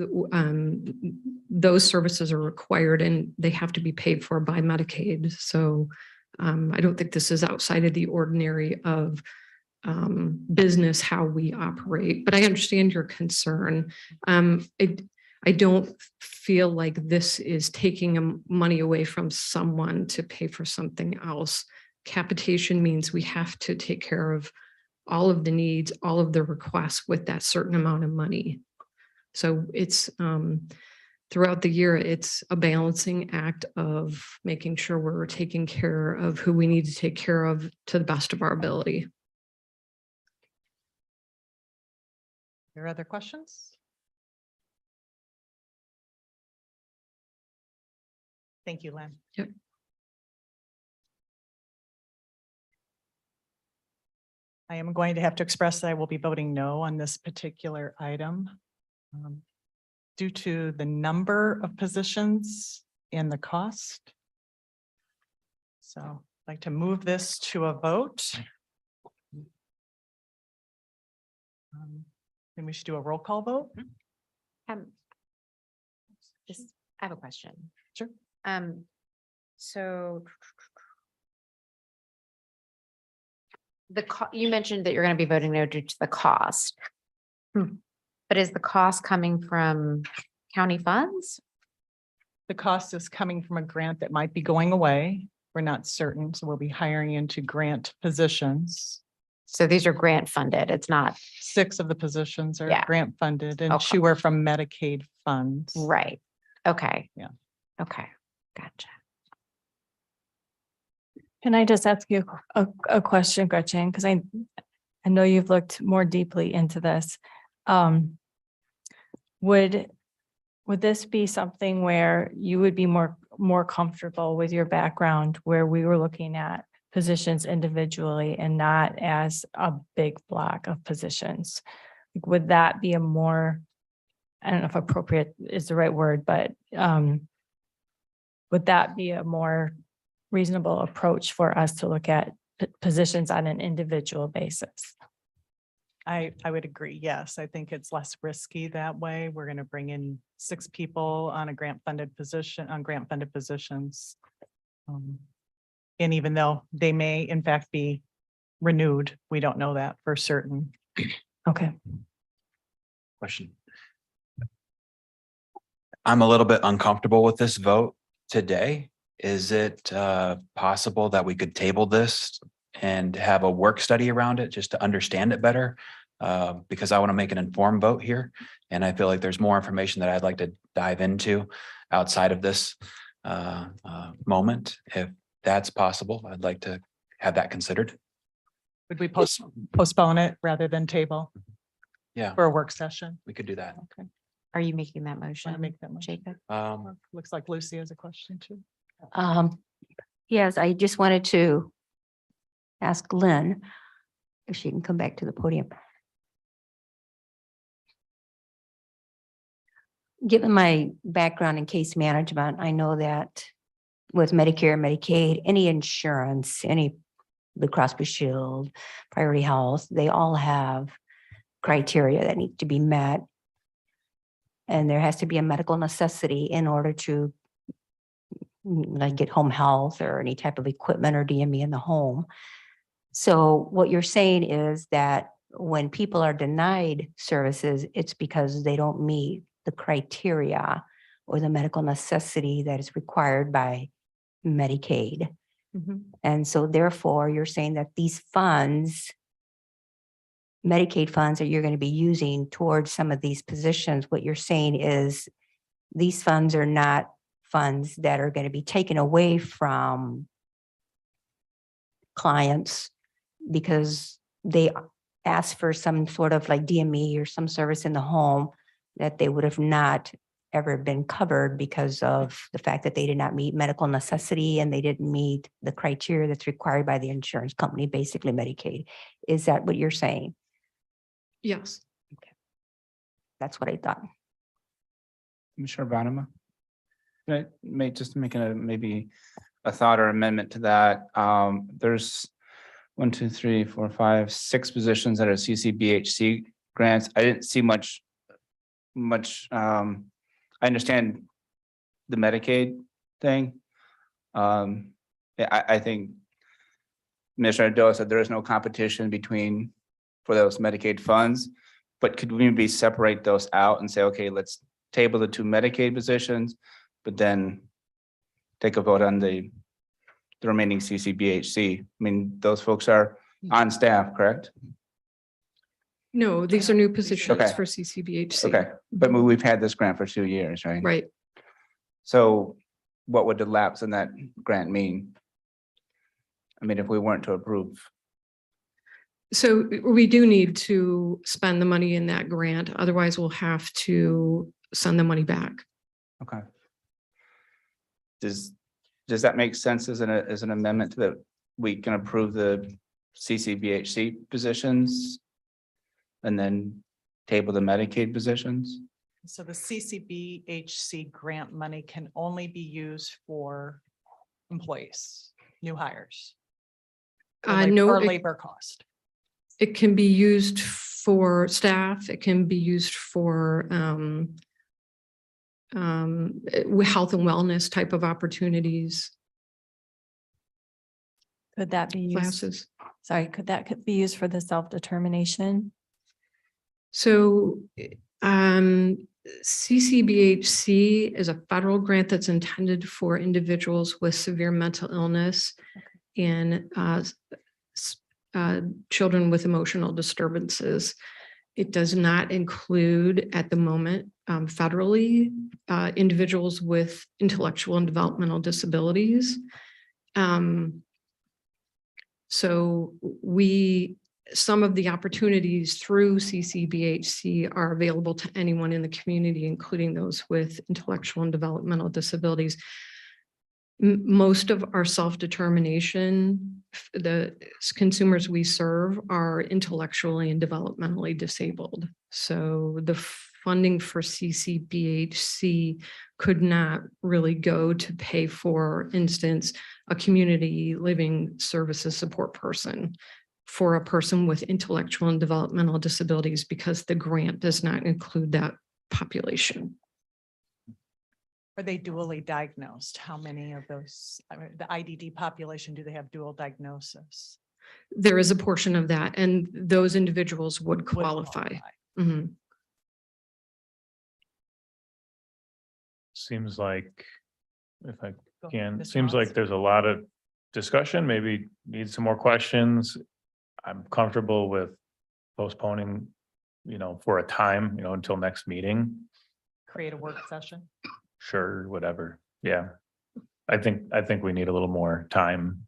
those services are required and they have to be paid for by Medicaid. So I don't think this is outside of the ordinary of business, how we operate, but I understand your concern. I don't feel like this is taking money away from someone to pay for something else. Capitation means we have to take care of all of the needs, all of the requests with that certain amount of money. So it's throughout the year, it's a balancing act of making sure we're taking care of who we need to take care of to the best of our ability. There are other questions? Thank you, Lynn. Yep. I am going to have to express that I will be voting no on this particular item due to the number of positions and the cost. So I'd like to move this to a vote. Then we should do a roll call vote. Just, I have a question. Sure. So you mentioned that you're going to be voting no due to the cost. But is the cost coming from county funds? The cost is coming from a grant that might be going away. We're not certain, so we'll be hiring into grant positions. So these are grant funded. It's not. 6 of the positions are Yeah. grant funded and Okay. 2 are from Medicaid funds. Right. Okay. Yeah. Okay. Gotcha. Can I just ask you a question, Gretchen? Because I know you've looked more deeply into this. Would this be something where you would be more comfortable with your background, where we were looking at positions individually and not as a big block of positions? Would that be a more, I don't know if appropriate is the right word, but would that be a more reasonable approach for us to look at positions on an individual basis? I would agree. Yes, I think it's less risky that way. We're going to bring in 6 people on a grant funded position, on grant funded positions. And even though they may in fact be renewed, we don't know that for certain. Okay. Question. I'm a little bit uncomfortable with this vote today. Is it possible that we could table this and have a work study around it just to understand it better? Because I want to make an informed vote here. And I feel like there's more information that I'd like to dive into outside of this moment. If that's possible, I'd like to have that considered. Would we postpone it rather than table Yeah, for a work session? we could do that. Okay. Are you making that Want motion? to make that motion? Jacob? Looks like Lucy has a question too. Yes, I just wanted to ask Lynn if she can come back to the podium. Given my background in case management, I know that with Medicare, Medicaid, any insurance, any Blue Cross Blue Shield, Priority Health, they all have criteria that need to be met. And there has to be a medical necessity in order to like get home health or any type of equipment or DME in the home. So what you're saying is that when people are denied services, it's because they don't meet the criteria or the medical necessity that is required by Medicaid. And so therefore, you're saying that these funds, Medicaid funds that you're going to be using towards some of these positions, what you're saying is these funds are not funds that are going to be taken away from clients because they asked for some sort of like DME or some service in the home that they would have not ever been covered because of the fact that they did not meet medical necessity and they didn't meet the criteria that's required by the insurance company, basically Medicaid. Is that what you're saying? Yes. That's what I thought. Commissioner Bannerman? Just making maybe a thought or amendment to that. There's 1, 2, 3, 4, 5, 6 positions that are CCBHC grants. I didn't see much. I understand the Medicaid thing. I think Commissioner Doe said there is no competition for those Medicaid funds, but could we maybe separate those out and say, okay, let's table the 2 Medicaid positions, but then take a vote on the remaining CCBHC. I mean, those folks are on staff, correct? No, these are new positions Okay. for CCBHC. Okay, but we've had this grant for 2 years, right? Right. So what would the lapse in that grant mean? I mean, if we weren't to approve. So we do need to spend the money in that grant. Otherwise, we'll have to send the money back. Okay. Does that make sense as an amendment to that we can approve the CCBHC positions and then table the Medicaid positions. So the CCBHC grant money can only be used for employees, new hires. No, Or it- labor cost. It can be used for staff. It can be used for health and wellness type of opportunities, Could that be used? classes. Sorry, could be used for the self-determination? So CCBHC is a federal grant that's intended for individuals with severe mental illness and children with emotional disturbances. It does not include at the moment federally individuals with intellectual and developmental disabilities. So some of the opportunities through CCBHC are available to anyone in the community, including those with intellectual and developmental disabilities. Most of our self-determination, the consumers we serve are intellectually and developmentally disabled. So the funding for CCBHC could not really go to pay, for instance, a community living services support person for a person with intellectual and developmental disabilities, because the grant does not include that population. Are they dually diagnosed? How many of those, I mean, the IDD population, do they have dual diagnosis? There is a portion of that, and those individuals would qualify. Mhm. Seems like, if I Go ahead, can, Mr. seems Moss. like there's a lot of discussion, maybe need some more questions. I'm comfortable with postponing, for a time, until next meeting. Create a work session? Sure, whatever. Yeah. I think we need a little more time.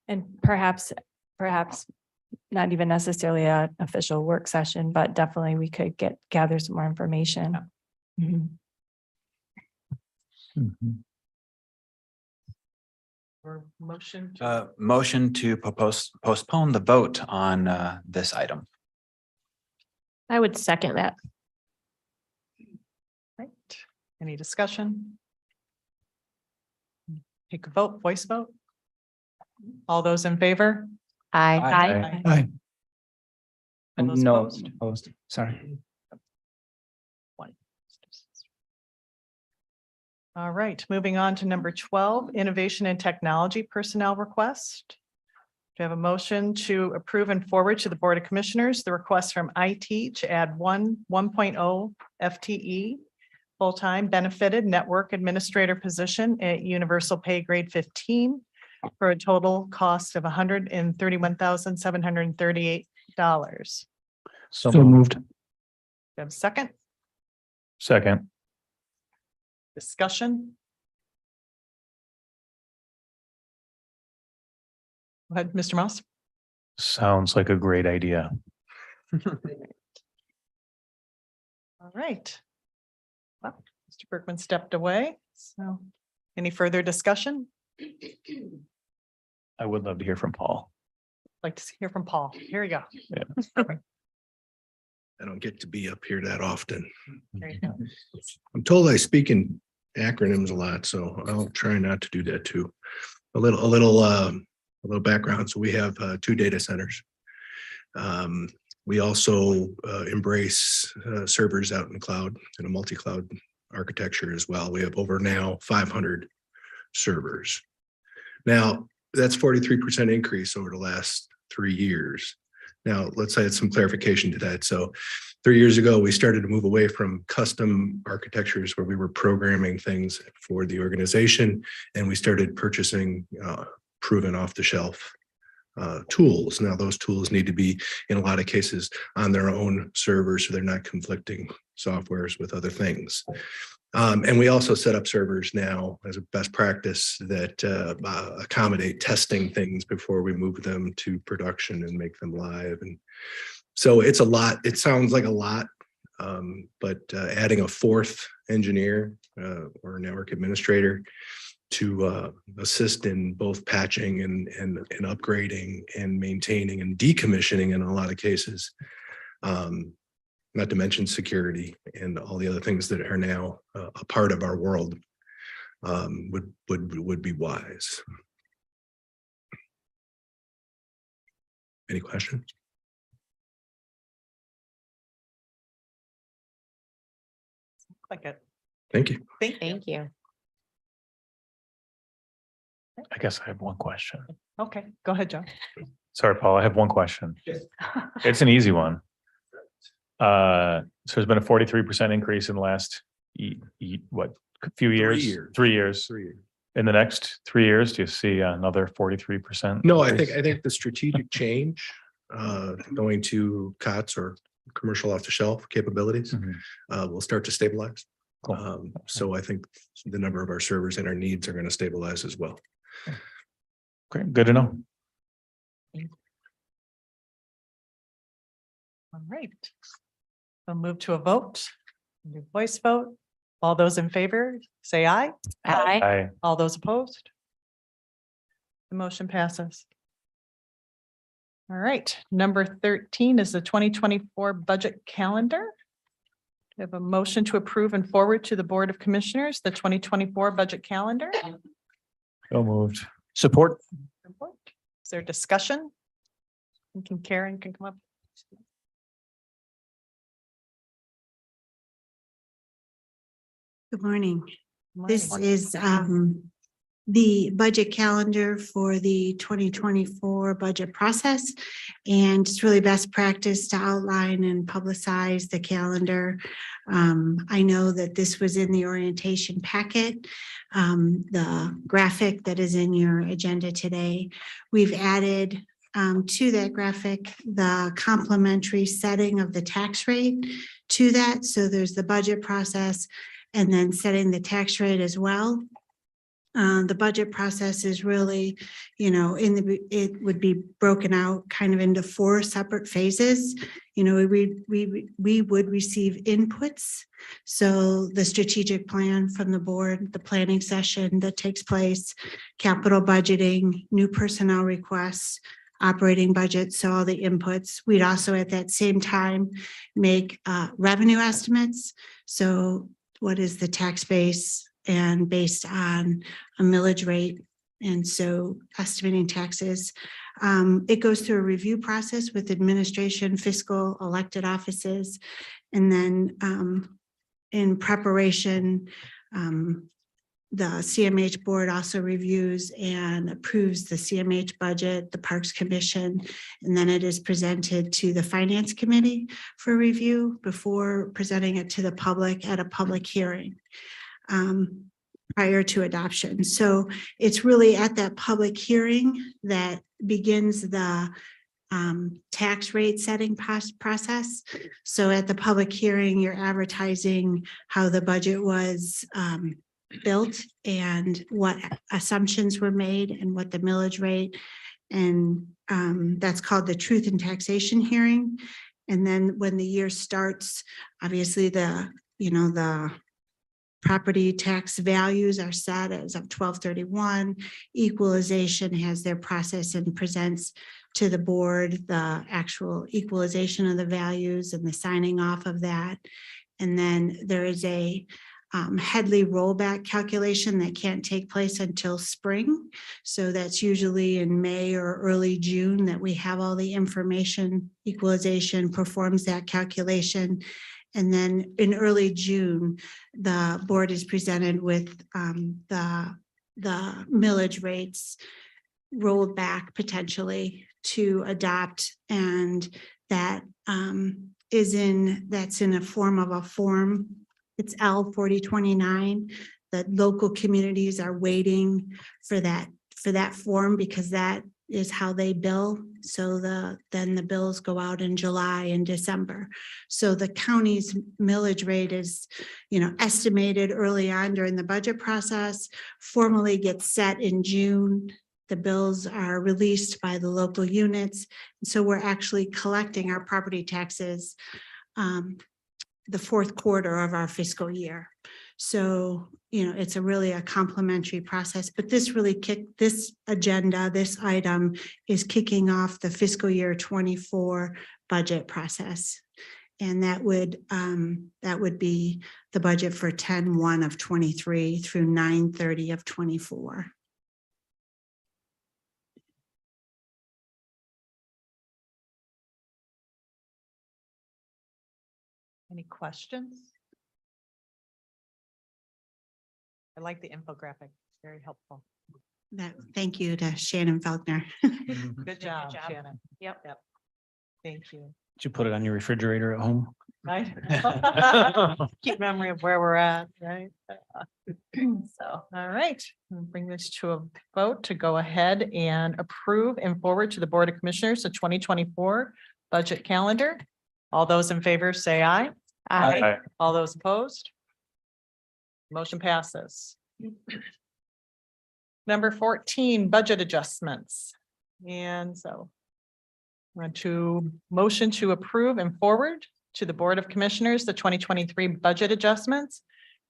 And perhaps not even necessarily an official work session, but definitely we could gather some more information. Mhm. Or motion? Motion to postpone the vote on this item. I would second that. Right. Any discussion? Take a vote, voice vote. All those in favor? Aye. All those No, opposed? opposed, sorry. One. All right, moving on to number 12, innovation and technology personnel request. Do you have a motion to approve and forward to the Board of Commissioners the request from IT to add 1.0 FTE full-time benefited network administrator position at universal pay grade 15 for a total cost of $131,738. So moved. Do you have a second? Second. Discussion? Go ahead, Mr. Moss. Sounds like a great idea. All right. Well, Mr. Berkman stepped away, so any further discussion? I would love to hear from Paul. Like to hear from Paul. Here we go. I don't get to be up here that often. There you go. I'm told I speak in acronyms a lot, so I'll try not to do that too. A little background. So we have 2 data centers. We also embrace servers out in the cloud in a multi-cloud architecture as well. We have over now 500 servers. Now, that's 43% increase over the last 3 years. Now, let's add some clarification to that. So 3 years ago, we started to move away from custom architectures where we were programming things for the organization, and we started purchasing proven off-the-shelf tools. Now, those tools need to be, in a lot of cases, on their own servers, so they're not conflicting softwares with other things. And we also set up servers now as a best practice that accommodate testing things before we move them to production and make them live. And so it's a lot. It sounds like a lot, but adding a 4th engineer or network administrator assist in both patching and upgrading and maintaining and decommissioning in a lot of cases. Not to mention security and all the other things that are now a part of our world, would be wise. Any questions? Like it. Thank you. Thank you. I guess I have one question. Okay, go ahead, Joe. Sorry, Paul, I have one question. It's an easy one. So there's been a 43% increase in the last what, few years? 3 years. 3 years. 3 years. In the next 3 years, do you see another 43%? No, I think the strategic change, going to COTS or commercial off-the-shelf capabilities, will start to stabilize. So I think the number of our servers and our needs are going to stabilize as well. Great, good to know. All right. We'll move to a vote. New voice vote. All those in favor, say aye. Aye. Aye. All those opposed? The motion passes. All right, number 13 is the 2024 budget calendar. We have a motion to approve and forward to the Board of Commissioners, the 2024 budget calendar. So moved. Support. Is there discussion? Karen can come up. Good morning. This is the budget calendar for the 2024 budget process. And it's really best practice to outline and publicize the calendar. I know that this was in the orientation packet, the graphic that is in your agenda today. We've added to that graphic the complementary setting of the tax rate to that. So there's the budget process and then setting the tax rate as well. The budget process is really, it would be broken out kind of into 4 separate phases. We would receive inputs. So the strategic plan from the board, the planning session that takes place, capital budgeting, new personnel requests, operating budget, so all the inputs. We'd also at that same time make revenue estimates. So what is the tax base and based on a millage rate? And so estimating taxes. It goes through a review process with administration, fiscal, elected offices. And then in preparation, the CMH board also reviews and approves the CMH budget, the Parks Commission, and then it is presented to the Finance Committee for review before presenting it to the public at a public hearing prior to adoption. So it's really at that public hearing that begins the tax rate setting process. So at the public hearing, you're advertising how the budget was built and what assumptions were made and what the millage rate, and that's called the truth in taxation hearing. And then when the year starts, obviously the property tax values are set as of 12/31. Equalization has their process and presents to the board the actual equalization of the values and the signing off of that. And then there is a Headley rollback calculation that can't take place until spring. So that's usually in May or early June that we have all the information. Equalization performs that calculation. And then in early June, the board is presented with the millage rates rolled back potentially to adopt. And that that's in a form of a form. It's L 4029 that local communities are waiting for that form because that is how they bill. So then the bills go out in July and December. So the county's millage rate is, estimated early on during the budget process, formally gets set in June. The bills are released by the local units. So we're actually collecting our property taxes the fourth quarter of our fiscal year. So, it's really a complementary process, but this agenda, this item is kicking off the fiscal year 24 budget process. And that would be the budget for 10/1 of 23 through 9/30 of 24. Any questions? I like the infographic, very helpful. Thank you to Shannon Faulkner. Good job, Shannon. Yep. Thank you. Did you put it on your refrigerator at home? Right? Keep memory of where we're at, right? So, all right, we'll bring this to a vote to go ahead and approve and forward to the Board of Commissioners the 2024 budget calendar. All those in favor say aye. Aye. All those opposed? Motion passes. Number 14, budget adjustments. And so want to motion to approve and forward to the Board of Commissioners the 2023 budget adjustments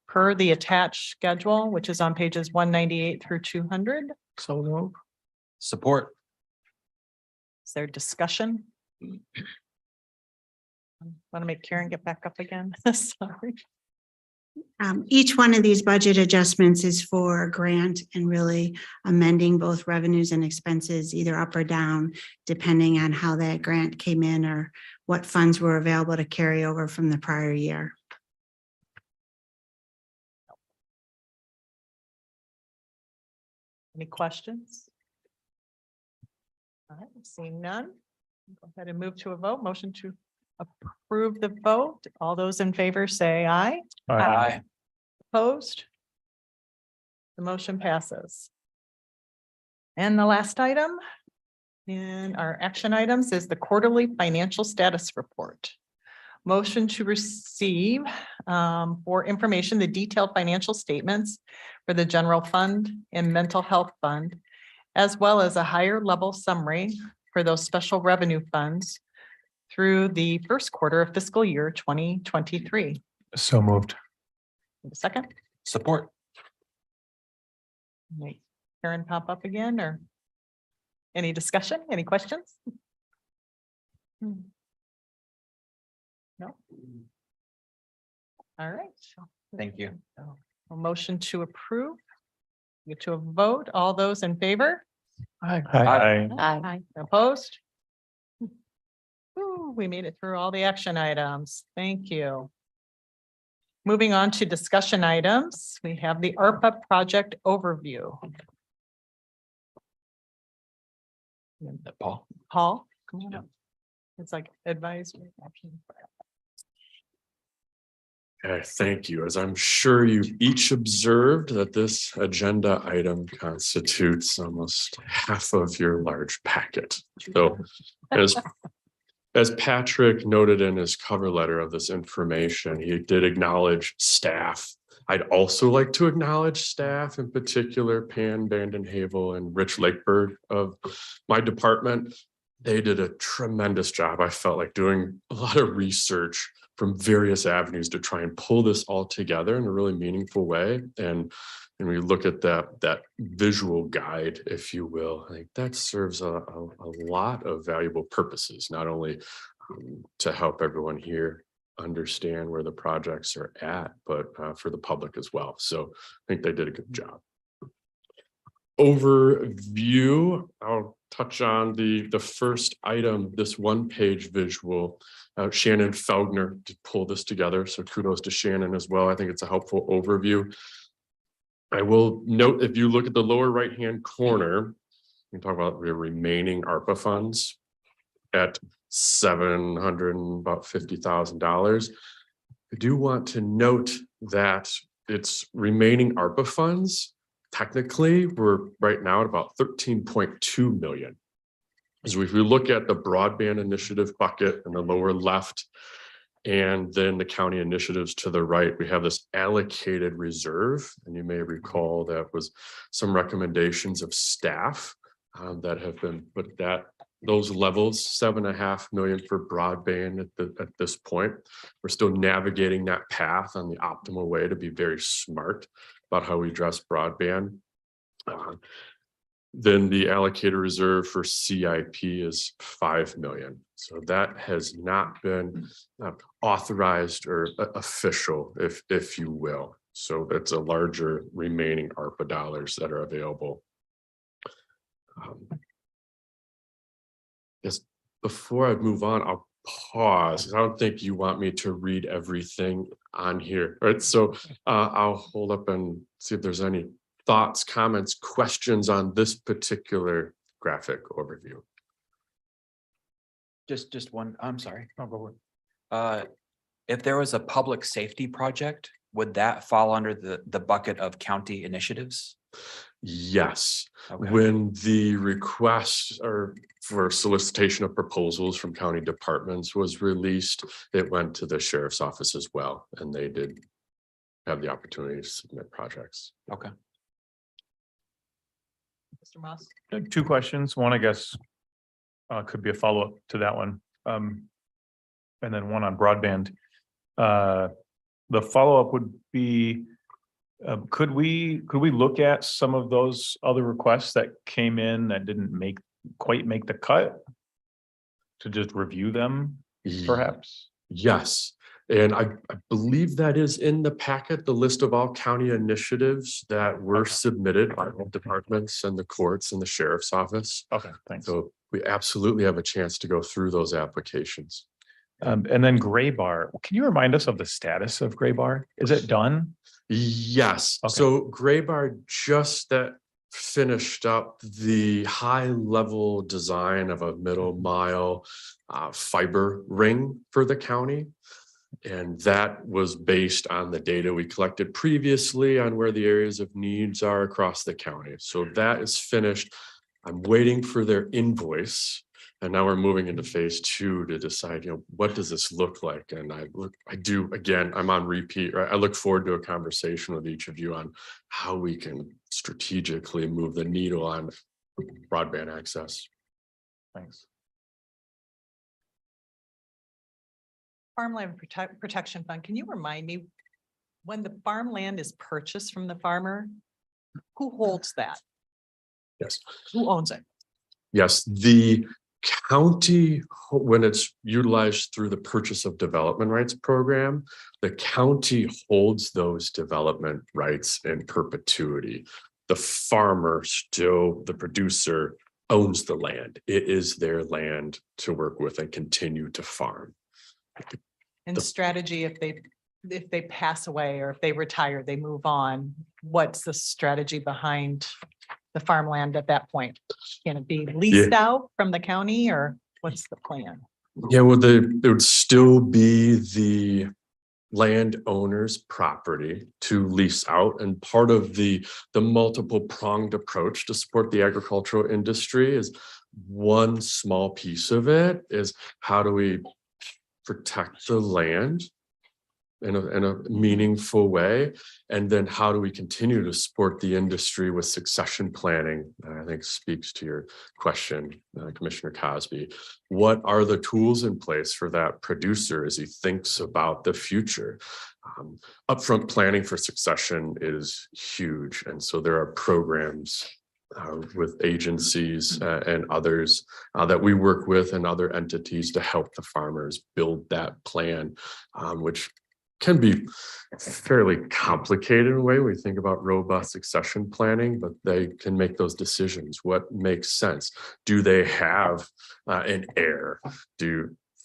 per the attached schedule, which is on pages 198 through 200. So move. Support. Is there discussion? Want to make Karen get back up again? Sorry. Each one of these budget adjustments is for a grant and really amending both revenues and expenses, either up or down, depending on how that grant came in or what funds were available to carry over from the prior year. Any questions? All right, seeing none. Go ahead and move to a vote. Motion to approve the vote. All those in favor say aye. Aye. Opposed? The motion passes. And the last item in our action items is the quarterly financial status report. Motion to receive for information, the detailed financial statements for the general fund and mental health fund, as well as a higher level summary for those special revenue funds through the first quarter of fiscal year 2023. So moved. A second, Support. make Karen pop up again, or any discussion, any questions? No. All right. Thank you. A motion to approve. Get to a vote. All those in favor? Aye. Aye. Opposed? Ooh, we made it through all the action items. Thank you. Moving on to discussion items, we have the ARPA project overview. Paul. Paul, come on up. It's like advisory. Okay, thank you. As I'm sure you've each observed that this agenda item constitutes almost half of your large packet. So as Patrick noted in his cover letter of this information, he did acknowledge staff. I'd also like to acknowledge staff, in particular Pan Vandenhavel and Rich Lakeberg of my department. They did a tremendous job. I felt like doing a lot of research from various avenues to try and pull this all together in a really meaningful way. And we look at that visual guide, if you will, I think that serves a lot of valuable purposes, not only to help everyone here understand where the projects are at, but for the public as well. So I think they did a good job. Overview, I'll touch on the first item, this one-page visual. Shannon Feldner to pull this together, so kudos to Shannon as well. I think it's a helpful overview. I will note, if you look at the lower right-hand corner, we talk about the remaining ARPA funds at $750,000. I do want to note that it's remaining ARPA funds. Technically, we're right now at about 13.2 million. So if we look at the broadband initiative bucket in the lower left, and then the county initiatives to the right, we have this allocated reserve. And you may recall that was some recommendations of staff that have been, but that those levels, 7.5 million for broadband at this point. We're still navigating that path on the optimal way to be very smart about how we address broadband. Then the allocated reserve for CIP is 5 million. So that has not been authorized or official, if you will. So that's a larger remaining ARPA dollars that are available. Yes, before I move on, I'll pause, 'cause I don't think you want me to read everything on here, right? So I'll hold up and see if there's any thoughts, comments, questions on this particular graphic overview. Just one, I'm sorry. I'll go with. If there was a public safety project, would that fall under the bucket of county initiatives? Yes, Okay. when the request or for solicitation of proposals from county departments was released, it went to the sheriff's office as well, and they did have the opportunity to submit projects. Okay. Mr. Moss? Two questions. One, I guess, could be a follow-up to that one. And then one on broadband. The follow-up would be, could we look at some of those other requests that came in that didn't quite make the cut? To just review them, perhaps? Yes, and I believe that is in the packet, the list of all county initiatives that were submitted by all departments and the courts and the sheriff's office. Okay, thanks. So we absolutely have a chance to go through those applications. And then Gray Bar, can you remind us of the status of Gray Bar? Is it done? Yes, Okay. so Gray Bar just finished up the high level design of a middle mile fiber ring for the county. And that was based on the data we collected previously on where the areas of needs are across the county. So that is finished. I'm waiting for their invoice. And now we're moving into phase 2 to decide, what does this look like? And I'm on repeat, right? I look forward to a conversation with each of you on how we can strategically move the needle on broadband access. Thanks. Farmland Protection Fund, can you remind me, when the farmland is purchased from the farmer, who holds that? Yes. Who owns it? Yes, the county, when it's utilized through the purchase of development rights program, the county holds those development rights in perpetuity. The farmer still, the producer, owns the land. It is their land to work with and continue to farm. And strategy, if they pass away or if they retire, they move on, what's the strategy behind the farmland at that point? Can it be leased out from the county, or what's the plan? Yeah, well, it would still be the landowner's property to lease out, and part of the multiple pronged approach to support the agricultural industry is one small piece of it is how do we protect the land in a meaningful way, and then how do we continue to support the industry with succession planning? I think speaks to your question, Commissioner Cosby. What are the tools in place for that producer as he thinks about the future? Upfront planning for succession is huge, and so there are programs with agencies and others that we work with and other entities to help the farmers build that plan, which can be fairly complicated in a way. We think about robust succession planning, but they can make those decisions. What makes sense? Do they have an heir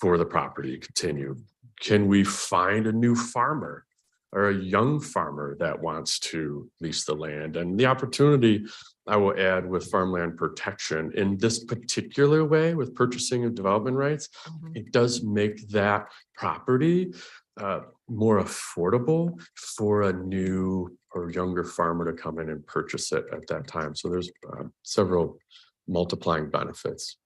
for the property to continue? Can we find a new farmer or a young farmer that wants to lease the land? And the opportunity, I will add, with farmland protection in this particular way with purchasing of development rights, it does make that property more affordable for a new or younger farmer to come in and purchase it at that time. So there's several multiplying benefits.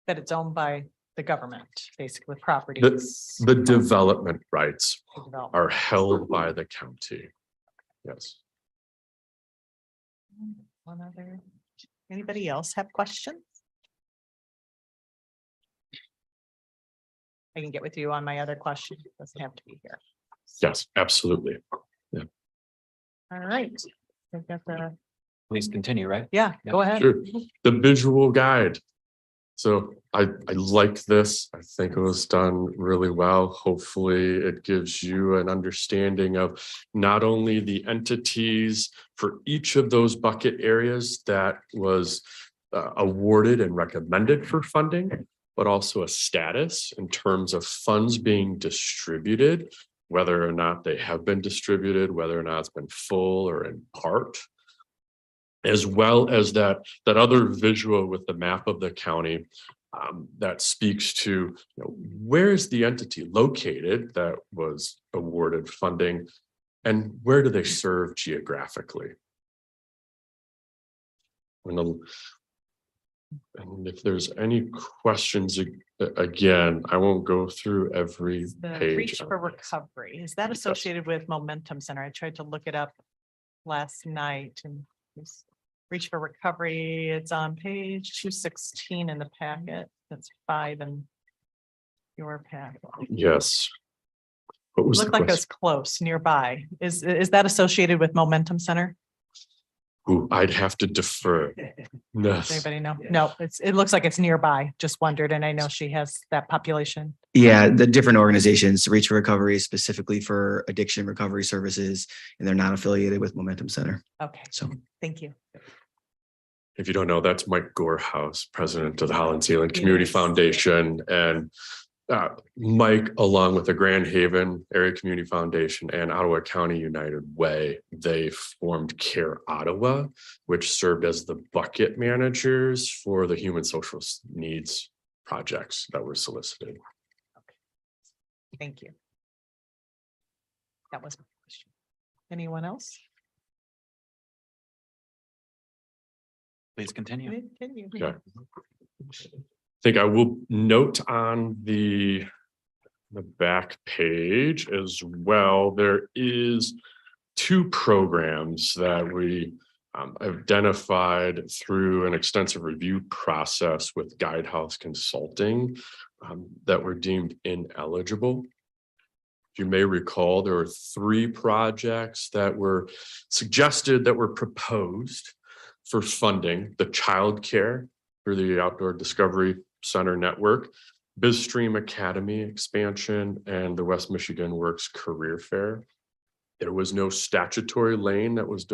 That it's owned by the government, basically, with properties. The development rights The development. are held by the county. Yes. One other, anybody else have questions? I can get with you on my other question. It doesn't have to be here. Yes, absolutely. All right. I've got the, Please continue, right? yeah, go ahead. Sure. The visual guide. So I like this. I think it was done really well. Hopefully it gives you an understanding of not only the entities for each of those bucket areas that was awarded and recommended for funding, but also a status in terms of funds being distributed, whether or not they have been distributed, whether or not it's been full or in part, as well as that other visual with the map of the county that speaks to, where is the entity located that was awarded funding and where do they serve geographically? And if there's any questions, again, I won't go through every The page. Reach for Recovery, is that associated with Momentum Center? I tried to look it up last night and it's Reach for Recovery, it's on page 216 in the packet. That's 5 in your packet. Yes. What was the Looked like it was question? close, nearby. Is that associated with Momentum Center? Ooh, I'd have to defer. Does Yes. anybody know? No, it looks like it's nearby. Just wondered, and I know she has that population. Yeah, the different organizations, Reach for Recovery specifically for addiction recovery services, and they're not affiliated with Momentum Center. Okay, So thank you. If you don't know, that's Mike Gorehouse, president of the Holland Zealand Community Yes. Foundation, and Mike, along with the Grand Haven Area Community Foundation and Ottawa County United Way, they formed Care Ottawa, which served as the bucket managers for the human social needs projects that were solicited. Thank you. That was my question. Anyone else? Please continue. Continue. Okay. I think I will note on the back page as well, there is 2 programs that we identified through an extensive review process with Guidehouse Consulting that were deemed ineligible. If you may recall, there were 3 projects that were suggested that were proposed for funding: the childcare for the Outdoor Discovery Center network, BizStream Academy expansion, and the West Michigan Works Career Fair. There was no statutory lane that was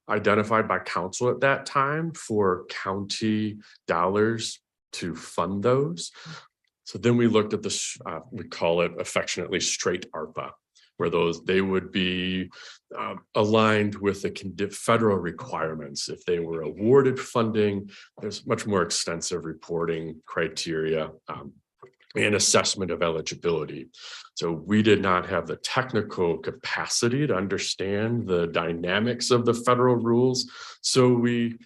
identified by council at that time for county dollars to fund those. So then we looked at this, we call it affectionately straight ARPA, where they would be aligned with the federal requirements. If they were awarded funding, there's much more extensive reporting criteria and assessment of eligibility. So we did not have the technical capacity to understand the dynamics of the federal rules. So we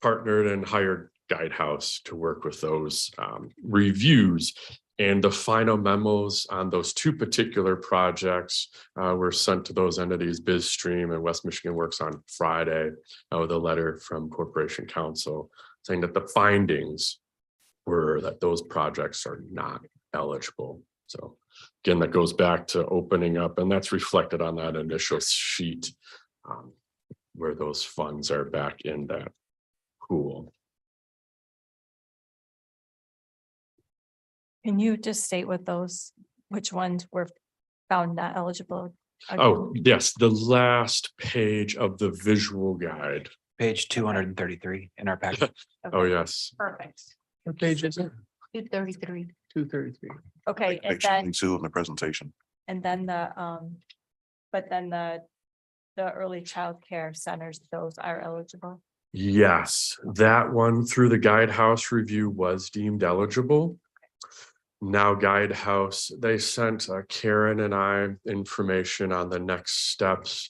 partnered and hired Guidehouse to work with those reviews. And the final memos on those 2 particular projects were sent to those entities, BizStream and West Michigan Works, on Friday with a letter from Corporation Counsel saying that the findings were that those projects are not eligible. So again, that goes back to opening up, and that's reflected on that initial sheet where those funds are back in that pool. Can you just state which ones were found not eligible? Oh, yes, the last page of the visual guide. Page 233 in our packet. Oh, yes. Perfect. What page is it? 233. 233. Okay, and Page then, 22 of my presentation. but then the early childcare centers, those are eligible. Yes, that one through the Guidehouse review was deemed eligible. Now Guidehouse, they sent Karen and I information on the next steps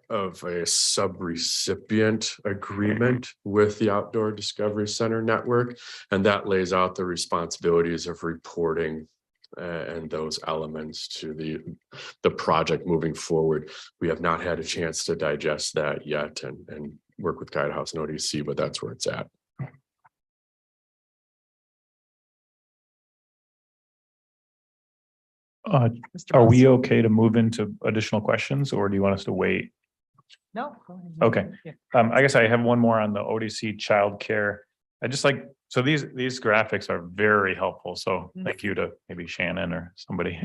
of a sub-recipient agreement with the Outdoor Discovery Center network. And that lays out the responsibilities of reporting and those elements to the project moving forward. We have not had a chance to digest that yet and work with Guidehouse and ODC, but that's where it's at. Mr. Are we Moss? okay to move into additional questions or do you want us to wait? No. go ahead. Okay. Yeah. I guess I have one more on the ODC childcare. I just like, so these graphics are very helpful. So thank you to maybe Shannon or somebody.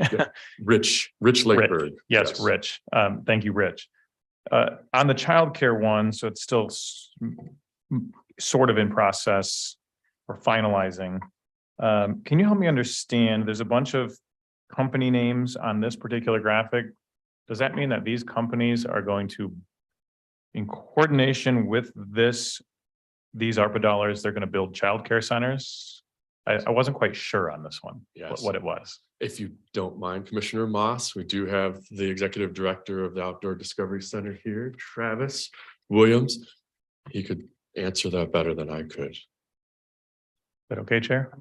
Rich Lakeberg. Yes, Rich. Thank you, Rich. On the childcare one, so it's still sort of in process or finalizing. Can you help me understand? There's a bunch of company names on this particular graphic. Does that mean that these companies are going to, in coordination with these ARPA dollars, they're going to build childcare centers? I wasn't quite sure on this one, Yes. what it was. If you don't mind, Commissioner Moss, we do have the Executive Director of the Outdoor Discovery Center here, Travis Williams. He could answer that better than I could. Is that okay, Chair?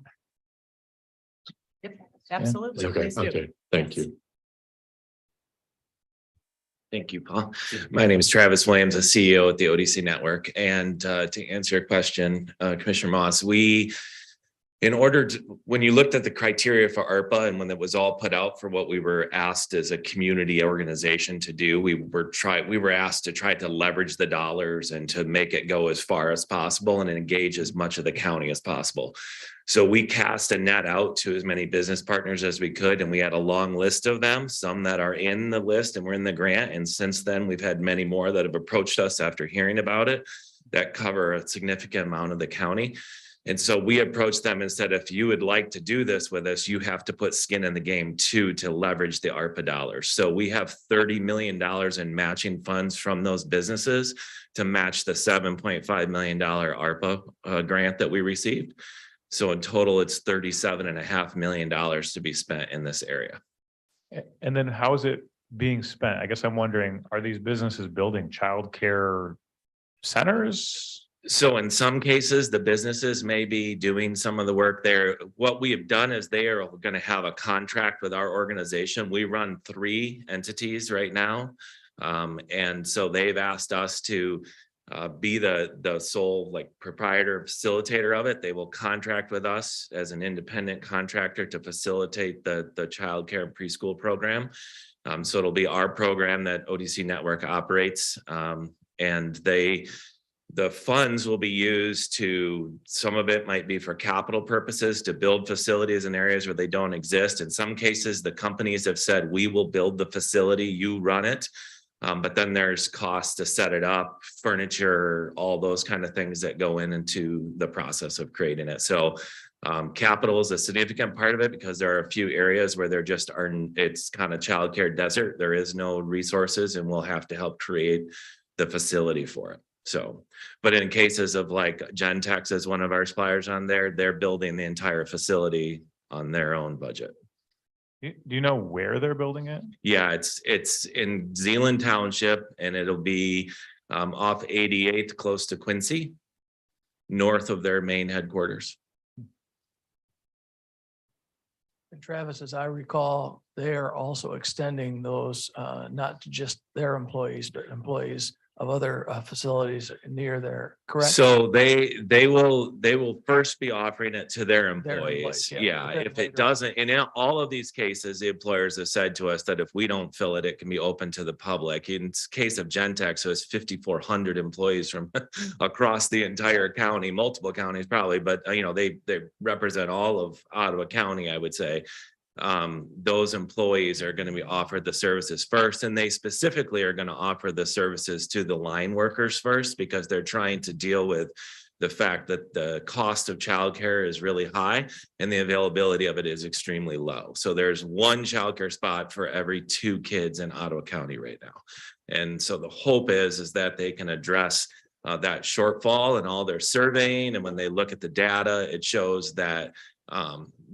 Yep, absolutely. Okay, Please do. okay, thank you. Thank you, Paul. My name is Travis Williams, the CEO at the ODC Network. And to answer your question, Commissioner Moss, when you looked at the criteria for ARPA and when it was all put out for what we were asked as a community organization to do, we were asked to try to leverage the dollars and to make it go as far as possible and engage as much of the county as possible. So we cast a net out to as many business partners as we could, and we had a long list of them, some that are in the list and we're in the grant. And since then, we've had many more that have approached us after hearing about it that cover a significant amount of the county. And so we approached them and said, if you would like to do this with us, you have to put skin in the game too, to leverage the ARPA dollars. So we have $30 million in matching funds from those businesses to match the $7.5 million ARPA grant that we received. So in total, it's $37.5 million to be spent in this area. And then how is it being spent? I guess I'm wondering, are these businesses building childcare centers? So in some cases, the businesses may be doing some of the work there. What we have done is they are going to have a contract with our organization. We run 3 entities right now. And so they've asked us to be the sole proprietor facilitator of it. They will contract with us as an independent contractor to facilitate the childcare and preschool program. So it'll be our program that ODC Network operates. And the funds will be used to, some of it might be for capital purposes to build facilities in areas where they don't exist. In some cases, the companies have said, we will build the facility, you run it. But then there's costs to set it up, furniture, all those kind of things that go into the process of creating it. So capital is a significant part of it because there are a few areas where there just aren't, it's kind of childcare desert. There is no resources and we'll have to help create the facility for it. So, but in cases of like Gentex is one of our suppliers on there, they're building the entire facility on their own budget. Do you know where they're building it? Yeah, it's in Zeeland Township and it'll be off 88th, close to Quincy, north of their main headquarters. And Travis, as I recall, they are also extending those, not to just their employees, but employees of other facilities near there, correct? So they will first be offering it to their employees, employees. yeah. Yeah, But then if later it doesn't, in all of these cases, the employers have said to us that if we don't fill it, it can be open to the public. In case of Gentex, so it's 5,400 employees from across the entire county, multiple counties probably, but they represent all of Ottawa County, I would say. Those employees are going to be offered the services first, and they specifically are going to offer the services to the line workers first because they're trying to deal with the fact that the cost of childcare is really high and the availability of it is extremely low. So there's one childcare spot for every 2 kids in Ottawa County right now. And so the hope is that they can address that shortfall in all their surveying. And when they look at the data, it shows that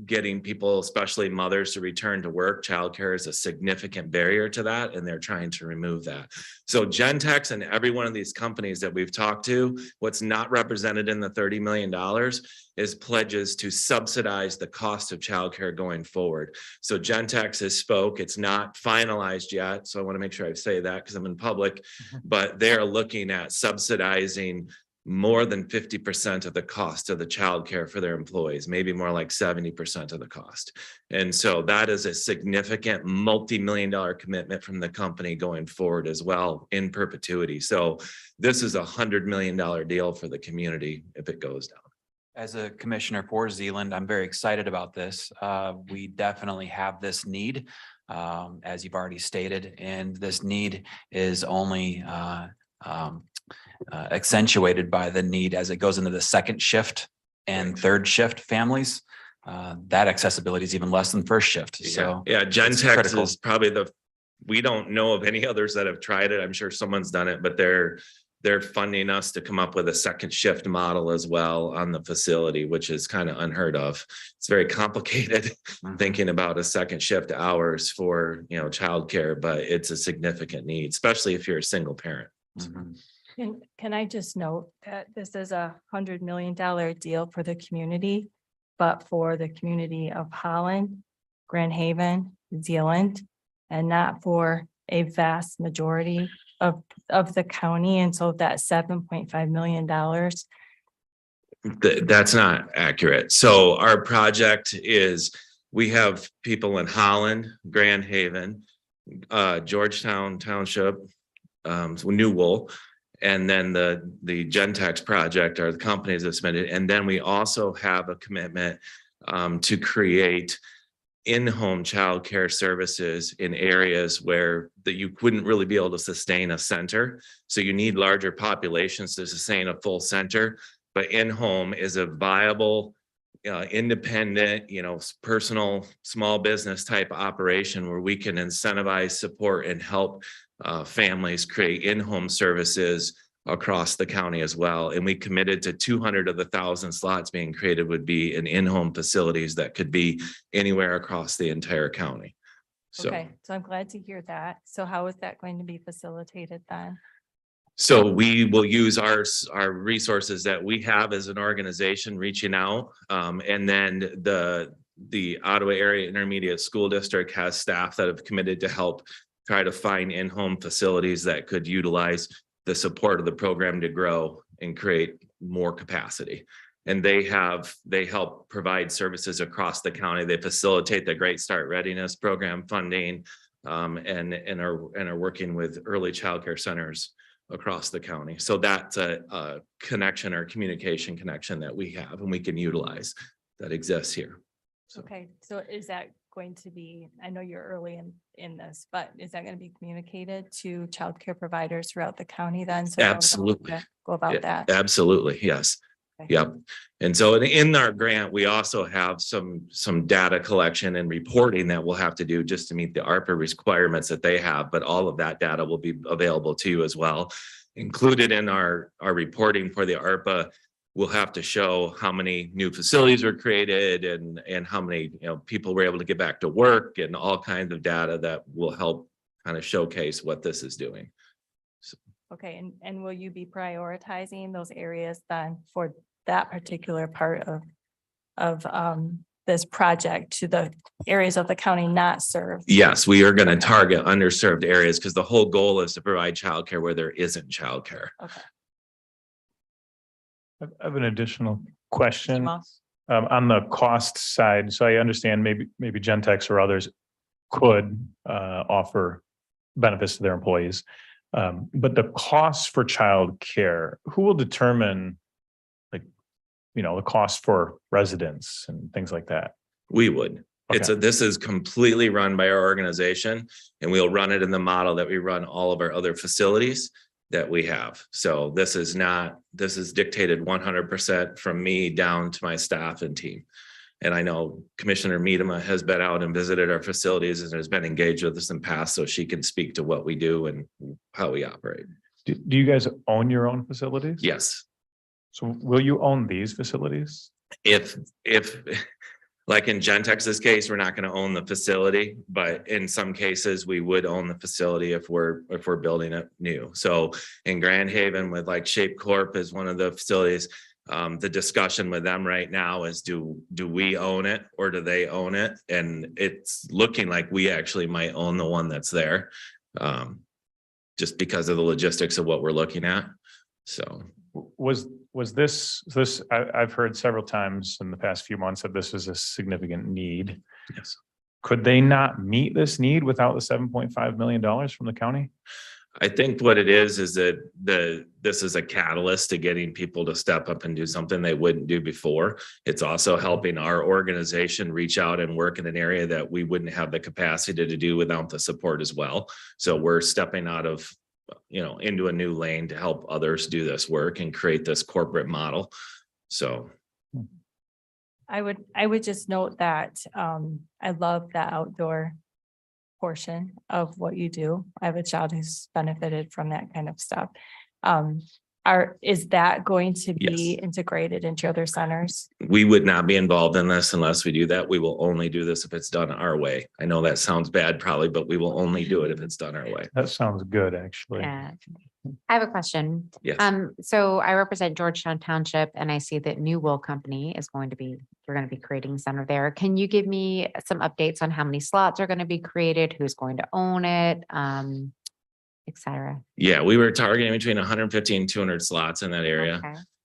getting people, especially mothers, to return to work, childcare is a significant barrier to that, and they're trying to remove that. So Gentex and every one of these companies that we've talked to, what's not represented in the $30 million is pledges to subsidize the cost of childcare going forward. So Gentex has spoke, it's not finalized yet, so I want to make sure I say that because I'm in public, but they're looking at subsidizing more than 50% of the cost of the childcare for their employees, maybe more like 70% of the cost. And so that is a significant multi-million-dollar commitment from the company going forward as well in perpetuity. So this is $100 million deal for the community if it goes down. As a commissioner for Zealand, I'm very excited about this. We definitely have this need, as you've already stated, and this need is only accentuated by the need as it goes into the second shift and third shift families. That accessibility is even less than first shift. So yeah, it's Gentex critical. is probably we don't know of any others that have tried it. I'm sure someone's done it, but they're funding us to come up with a second shift model as well on the facility, which is kind of unheard of. It's very complicated thinking about a second shift hours for, childcare, but it's a significant need, especially if you're a single parent. Can I just note that this is $100 million deal for the community, but for the community of Holland, Grand Haven, Zealand, and not for a vast majority of the county. And so that $7.5 million. That's not accurate. So our project is, we have people in Holland, Grand Haven, Georgetown Township, New Wool, and then the Gentex project are the companies that submitted. And then we also have a commitment to create in-home childcare services in areas where you wouldn't really be able to sustain a center. So you need larger populations to sustain a full center, but in-home is a viable, independent, personal, small business type operation where we can incentivize, support, and help families create in-home services across the county as well. And we committed to 200 of the 1,000 slots being created would be in in-home facilities that could be anywhere across the entire county. So, Okay, so I'm glad to hear that. So how is that going to be facilitated then? so we will use our resources that we have as an organization reaching out. And then the Ottawa Area Intermediate School District has staff that have committed to help try to find in-home facilities that could utilize the support of the program to grow and create more capacity. And they help provide services across the county. They facilitate the Great Start Readiness Program funding, and are working with early childcare centers across the county. So that's a connection or communication connection that we have and we can utilize that exists here. So. Okay, so is that going to be, I know you're early in this, but is that going to be communicated to childcare providers throughout the county then? So they'll know how Absolutely. to go about that. Absolutely, yes. Okay. Yep. And so in our grant, we also have some data collection and reporting that we'll have to do just to meet the ARPA requirements that they have, but all of that data will be available to you as well. Included in our reporting for the ARPA, we'll have to show how many new facilities were created and how many people were able to get back to work and all kinds of data that will help kind of showcase what this is doing. So. Okay, and will you be prioritizing those areas then for that particular part of this project to the areas of the county not served? Yes, we are going to target underserved areas because the whole goal is to provide childcare where there isn't childcare. Okay. I have an additional question on the cost side. So I understand maybe Gentex or others could offer benefits to their employees. But the cost for childcare, who will determine the cost for residents and things like that? We would. Okay. This is completely run by our organization and we'll run it in the model that we run all of our other facilities that we have. So this is dictated 100% from me down to my staff and team. And I know Commissioner Miedema has been out and visited our facilities and has been engaged with us in the past, so she can speak to what we do and how we operate. Do you guys own your own facilities? Yes. So will you own these facilities? If like in Gentex's case, we're not going to own the facility, but in some cases we would own the facility if we're building it new. So in Grand Haven with like Shape Corp is one of the facilities. The discussion with them right now is do we own it or do they own it? And it's looking like we actually might own the one that's there, just because of the logistics of what we're looking at. So Was this, I've heard several times in the past few months that this is a significant need. Yes. Could they not meet this need without the $7.5 million from the county? I think what it is that this is a catalyst to getting people to step up and do something they wouldn't do before. It's also helping our organization reach out and work in an area that we wouldn't have the capacity to do without the support as well. So we're stepping out of, into a new lane to help others do this work and create this corporate model. So. I would just note that I love the outdoor portion of what you do. I have a child who's benefited from that kind of stuff. Is that going to be integrated into other centers? We would not be involved in this unless we do that. We will only do this if it's done our way. I know that sounds bad probably, but we will only do it if it's done our way. That sounds good, actually. Yeah. I have a question. Yes. So I represent Georgetown Township and I see that New Wool Company is we're going to be creating a center there. Can you give me some updates on how many slots are going to be created, who's going to own it, et cetera? Yeah, we were targeting between 150 and 200 slots in that area.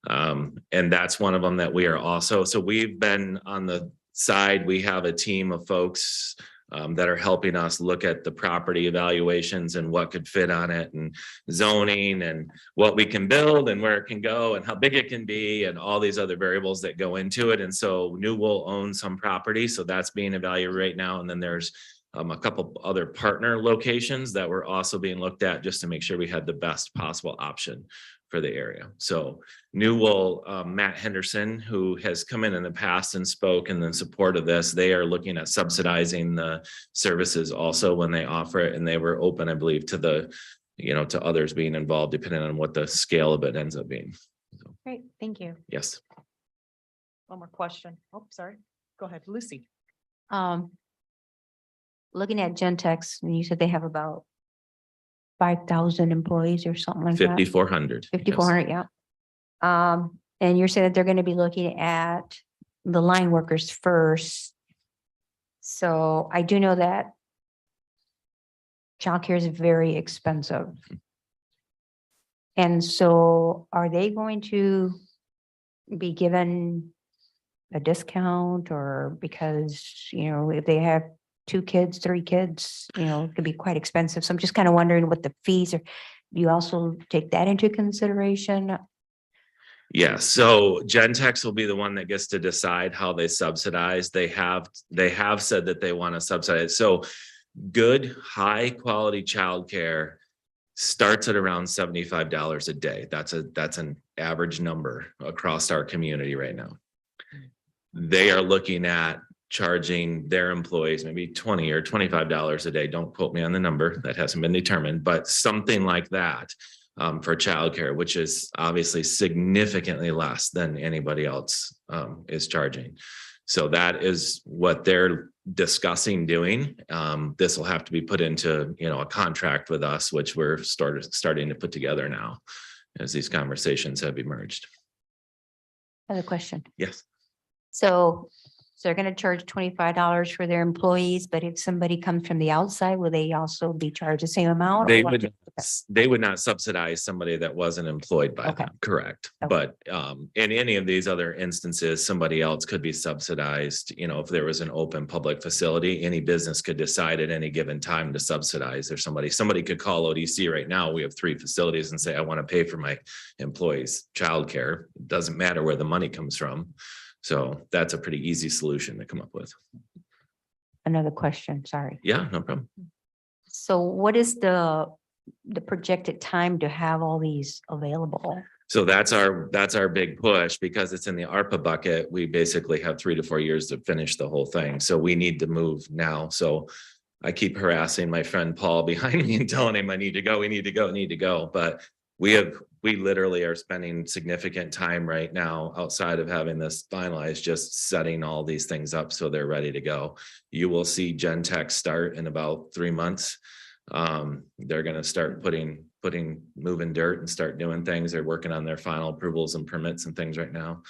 Okay. And that's one of them that we are also, so we've been on the side, we have a team of folks that are helping us look at the property evaluations and what could fit on it and zoning and what we can build and where it can go and how big it can be and all these other variables that go into it. And so New Wool owns some property, so that's being evaluated right now. And then there's a couple other partner locations that were also being looked at just to make sure we had the best possible option for the area. So New Wool, Matt Henderson, who has come in the past and spoke in the support of this, they are looking at subsidizing the services also when they offer it. And they were open, I believe, to to others being involved, depending on what the scale of it ends up being. So, Great, thank you. yes. One more question. Oh, sorry. Go ahead, Lucy. Looking at Gentex, and you said they have about 5,000 employees or something like that. 5,400. 5,400, yeah. And you're saying that they're going to be looking at the line workers first. So I do know that childcare is very expensive. And so are they going to be given a discount, or because, if they have 2 kids, 3 kids, it could be quite expensive. So I'm just kind of wondering what the fees are. Do you also take that into consideration? Yeah, so Gentex will be the one that gets to decide how they subsidize. They have said that they want to subsidize. So good, high quality childcare starts at around $75 a day. That's an average number across our community right now. They are looking at charging their employees maybe $20 or $25 a day. Don't quote me on the number, that hasn't been determined, but something like that for childcare, which is obviously significantly less than anybody else is charging. So that is what they're discussing doing. This will have to be put into a contract with us, which we're starting to put together now as these conversations have emerged. Another question. Yes. So they're going to charge $25 for their employees, but if somebody comes from the outside, will they also be charged the same amount? They would not subsidize somebody that wasn't employed by them, correct? But in any of these other instances, somebody else could be subsidized. If there was an open public facility, any business could decide at any given time to subsidize, or somebody could call ODC right now. We have 3 facilities and say, I want to pay for my employees' childcare. It doesn't matter where the money comes from. So that's a pretty easy solution to come up with. Another question, sorry. Yeah, no problem. So what is the projected time to have all these available? So that's our big push, because it's in the ARPA bucket. We basically have 3 to 4 years to finish the whole thing. So we need to move now. So I keep harassing my friend Paul behind me and telling him I need to go, we need to go, need to go. But we literally are spending significant time right now outside of having this finalized, just setting all these things up so they're ready to go. You will see Gentex start in about 3 months. They're going to start moving dirt and start doing things. They're working on their final approvals and permits and things right now.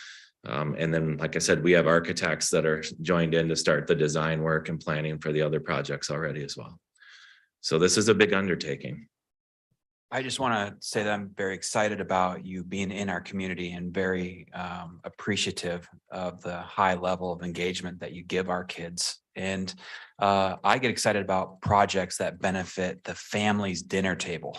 And then, like I said, we have architects that are joined in to start the design work and planning for the other projects already as well. So this is a big undertaking. I just want to say that I'm very excited about you being in our community and very appreciative of the high level of engagement that you give our kids. And I get excited about projects that benefit the family's dinner table.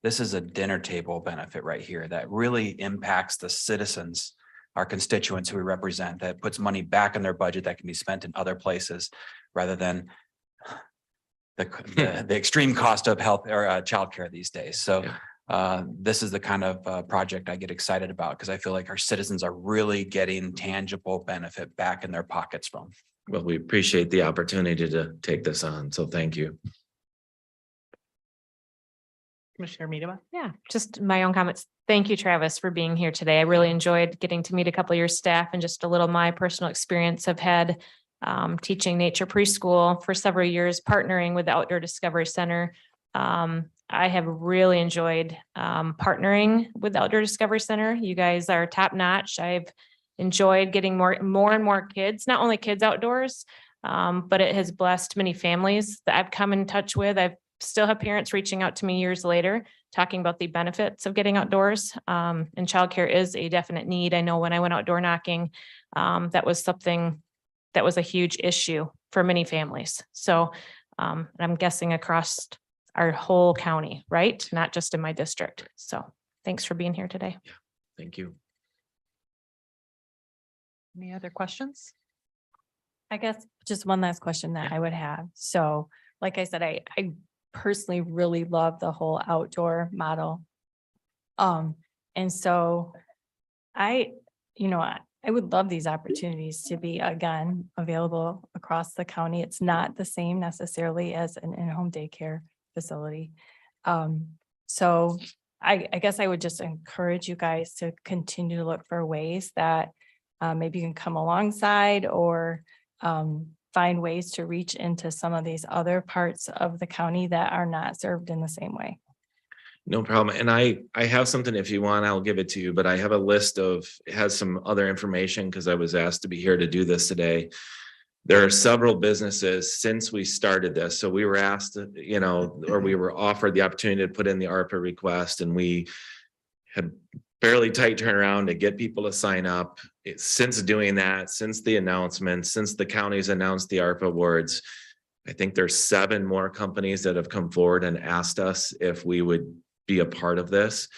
This is a dinner table benefit right here that really impacts the citizens, our constituents who we represent, that puts money back in their budget that can be spent in other places rather than the extreme cost of health or childcare these days. So this is the kind of project I get excited about because I feel like our citizens are really getting tangible benefit back in their pockets from. Well, we appreciate the opportunity to take this on. So thank you. Commissioner Miedema? Yeah, just my own comments. Thank you, Travis, for being here today. I really enjoyed getting to meet a couple of your staff and just a little my personal experience. I've had teaching nature preschool for several years, partnering with the Outdoor Discovery Center. I have really enjoyed partnering with the Outdoor Discovery Center. You guys are top notch. I've enjoyed getting more and more kids, not only kids outdoors, but it has blessed many families that I've come in touch with. I've still have parents reaching out to me years later, talking about the benefits of getting outdoors. And childcare is a definite need. I know when I went outdoor knocking, that was something that was a huge issue for many families. So I'm guessing across our whole county, right? Not just in my district. So thanks for being here today. Thank you. Any other questions? I guess just one last question that I would have. So like I said, I personally really love the whole outdoor model. And so I would love these opportunities to be again available across the county. It's not the same necessarily as an in-home daycare facility. So I guess I would just encourage you guys to continue to look for ways that maybe you can come alongside or find ways to reach into some of these other parts of the county that are not served in the same way. No problem. And I have something, if you want, I'll give it to you, but I have a list of, it has some other information because I was asked to be here to do this today. There are several businesses since we started this. So we were asked, or we were offered the opportunity to put in the ARPA request, and we had fairly tight turnaround to get people to sign up. Since doing that, since the announcement, since the counties announced the ARPA awards, I think there's 7 more companies that have come forward and asked us if we would be a part of this.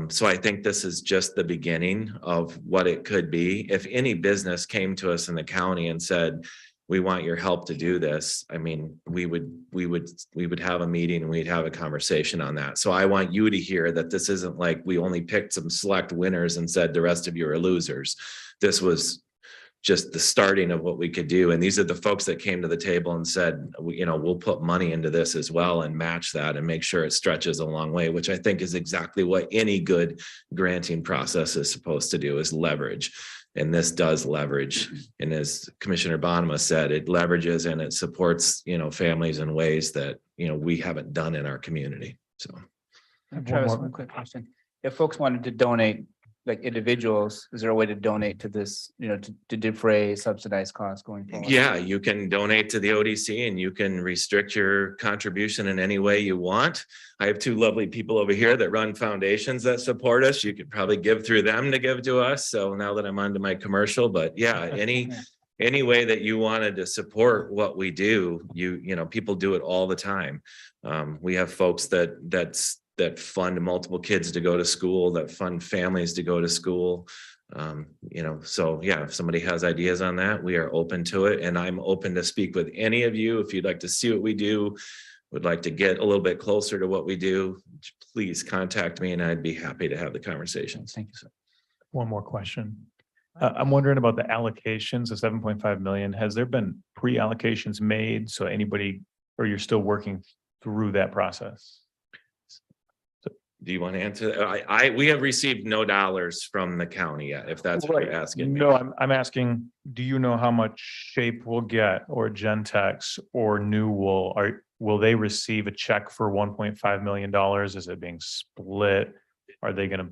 So I think this is just the beginning of what it could be. If any business came to us in the county and said, we want your help to do this, I mean, we would have a meeting and we'd have a conversation on that. So I want you to hear that this isn't like we only picked some select winners and said the rest of you are losers. This was just the starting of what we could do. And these are the folks that came to the table and said, we'll put money into this as well and match that and make sure it stretches a long way, which I think is exactly what any good granting process is supposed to do, is leverage. And this does leverage. And as Commissioner Bonema said, it leverages and it supports, families in ways that, we haven't done in our community. So. Travis, one quick question. If folks wanted to donate, like individuals, is there a way to donate to this, to defray subsidized costs going forward? Yeah, you can donate to the ODC and you can restrict your contribution in any way you want. I have 2 lovely people over here that run foundations that support us. You could probably give through them to give to us. So now that I'm onto my commercial, but yeah, any way that you wanted to support what we do, people do it all the time. We have folks that fund multiple kids to go to school, that fund families to go to school. So yeah, if somebody has ideas on that, we are open to it. And I'm open to speak with any of you. If you'd like to see what we do, would like to get a little bit closer to what we do, please contact me and I'd be happy to have the conversations. Thank you, sir. One more question. I'm wondering about the allocations of 7.5 million. Has there been pre-allocations made? So anybody, or you're still working through that process? Do you want to answer? We have received no dollars from the county yet, if that's what you're asking. No, I'm asking, do you know how much Shape will get, or Gentex or New Wool? Will they receive a check for $1.5 million? Is it being split? Are they going to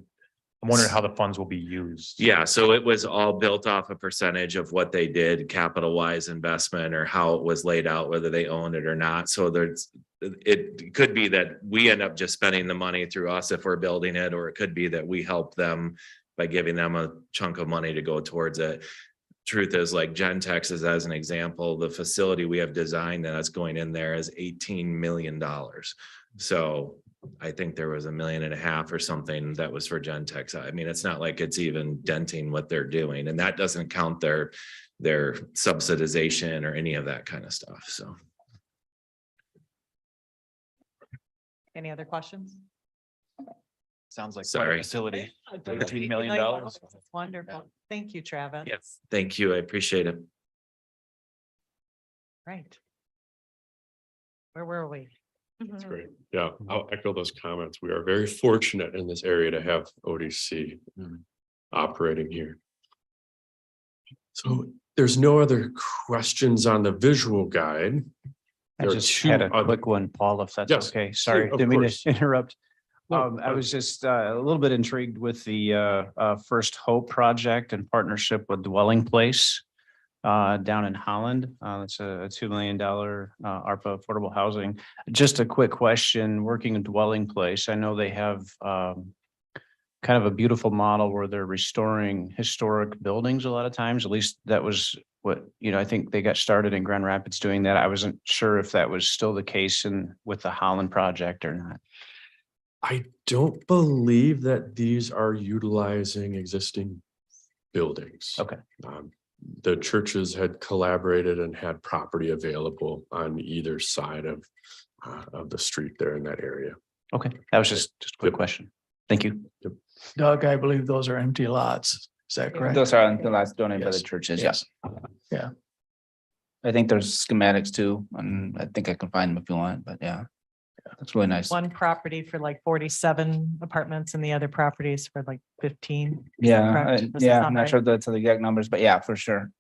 I'm wondering how the funds will be used. Yeah, so it was all built off a percentage of what they did capital wise investment or how it was laid out, whether they owned it or not. So it could be that we end up just spending the money through us if we're building it, or it could be that we help them by giving them a chunk of money to go towards it. Truth is, like Gentex is as an example, the facility we have designed that's going in there is $18 million. So I think there was $1.5 million or something that was for Gentex. I mean, it's not like it's even denting what they're doing, and that doesn't count their subsidization or any of that kind of stuff. So. Any other questions? Sounds like quite a Sorry. facility. $13 $13 million. Wonderful. Thank you, Travis. Yes, thank you. I appreciate it. Right. Where were we? That's great. Yeah, I'll echo those comments. We are very fortunate in this area to have ODC operating here. So there's no other questions on the visual guide. I There are just two had a other- quick one, Paul, if that's Yes, okay. Sorry, of didn't mean course. to interrupt. No, I was just a little bit intrigued with the First Hope project in partnership with Dwelling Place down in Holland. That's a $2 million ARPA affordable housing. Just a quick question, working in Dwelling Place, I know they have kind of a beautiful model where they're restoring historic buildings a lot of times. At least that was what, I think they got started in Grand Rapids doing that. I wasn't sure if that was still the case with the Holland project or not. I don't believe that these are utilizing existing buildings. Okay. The churches had collaborated and had property available on either side of the street there in that area. Okay, that was just a quick question. Thank you. Doug, I believe those are empty lots. Is that correct? Those are the last donated by the Yes. churches. Yes. Yeah. I think there's schematics too, and I think I can find them if you want, but yeah. That's really nice. One property for like 47 apartments and the other properties for like 15. Yeah, Correct. Does that yeah, sound I'm not right? sure that's the exact numbers, but yeah, for sure.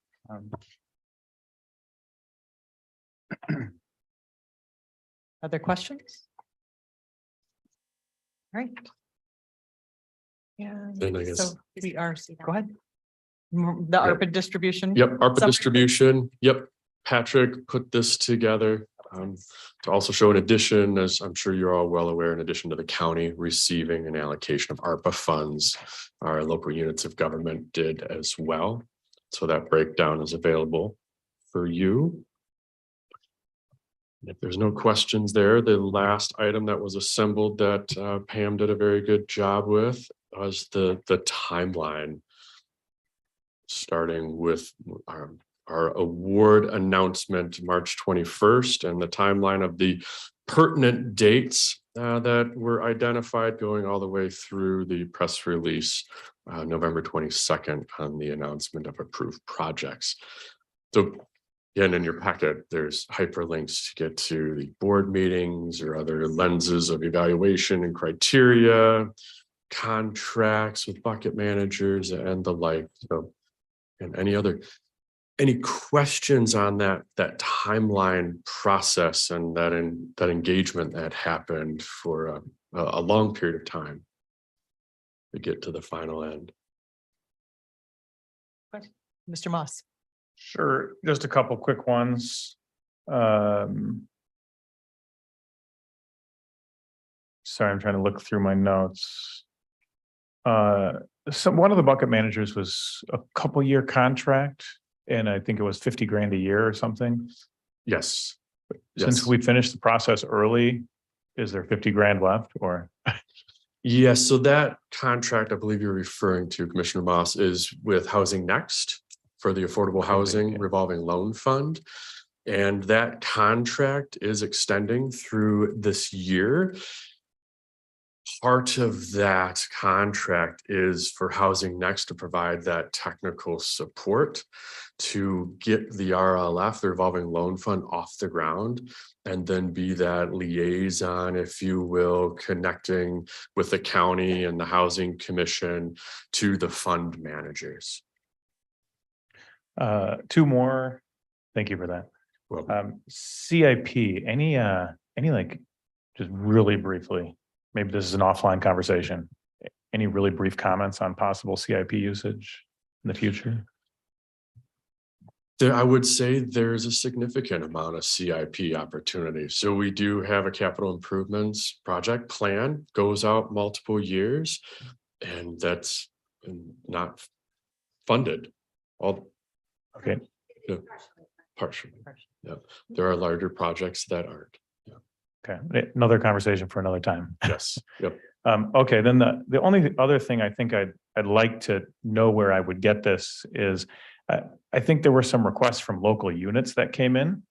Other questions? Right. Yeah. Then I guess- So we are, go ahead. The ARPA distribution. Yep, ARPA Summary. distribution. Yep. Patrick put this together to also show, in addition, as I'm sure you're all well aware, in addition to the county receiving an allocation of ARPA funds, our local units of government did as well. So that breakdown is available for you. If there's no questions there, the last item that was assembled that Pam did a very good job with was the timeline. Starting with our award announcement, March 21st, and the timeline of the pertinent dates that were identified going all the way through the press release, November 22nd, on the announcement of approved projects. So again, in your packet, there's hyperlinks to get to the board meetings or other lenses of evaluation and criteria, contracts with bucket managers and the like. So, and any questions on that timeline process and that engagement that happened for a long period of time to get to the final end? Mr. Moss. Sure, just a couple quick ones. Sorry, I'm trying to look through my notes. One of the bucket managers was a couple year contract, and I think it was 50 grand a year or something. Yes. Since we finished the process early, is there 50 grand left or? Yes, so that contract, I believe you're referring to, Commissioner Moss, is with Housing Next for the Affordable Housing Revolving Loan Fund. And that contract is extending through this year. Part of that contract is for Housing Next to provide that technical support to get the RLF, the revolving loan fund, off the ground, and then be that liaison, if you will, connecting with the county and the Housing Commission to the fund managers. Two more. Thank you for that. CIP, any like, just really briefly, maybe this is an offline conversation. any really brief comments on possible CIP usage in the future? There, I would say there's a significant amount of CIP opportunity. So we do have a capital improvements project plan, goes out multiple years, and that's not funded. All, okay, yeah, partially. Yeah, there are larger projects that aren't. Okay, another conversation for another time. Yes, yep. Okay, then the only other thing I think I'd like to know where I would get this is, I think there were some requests from local units that came in.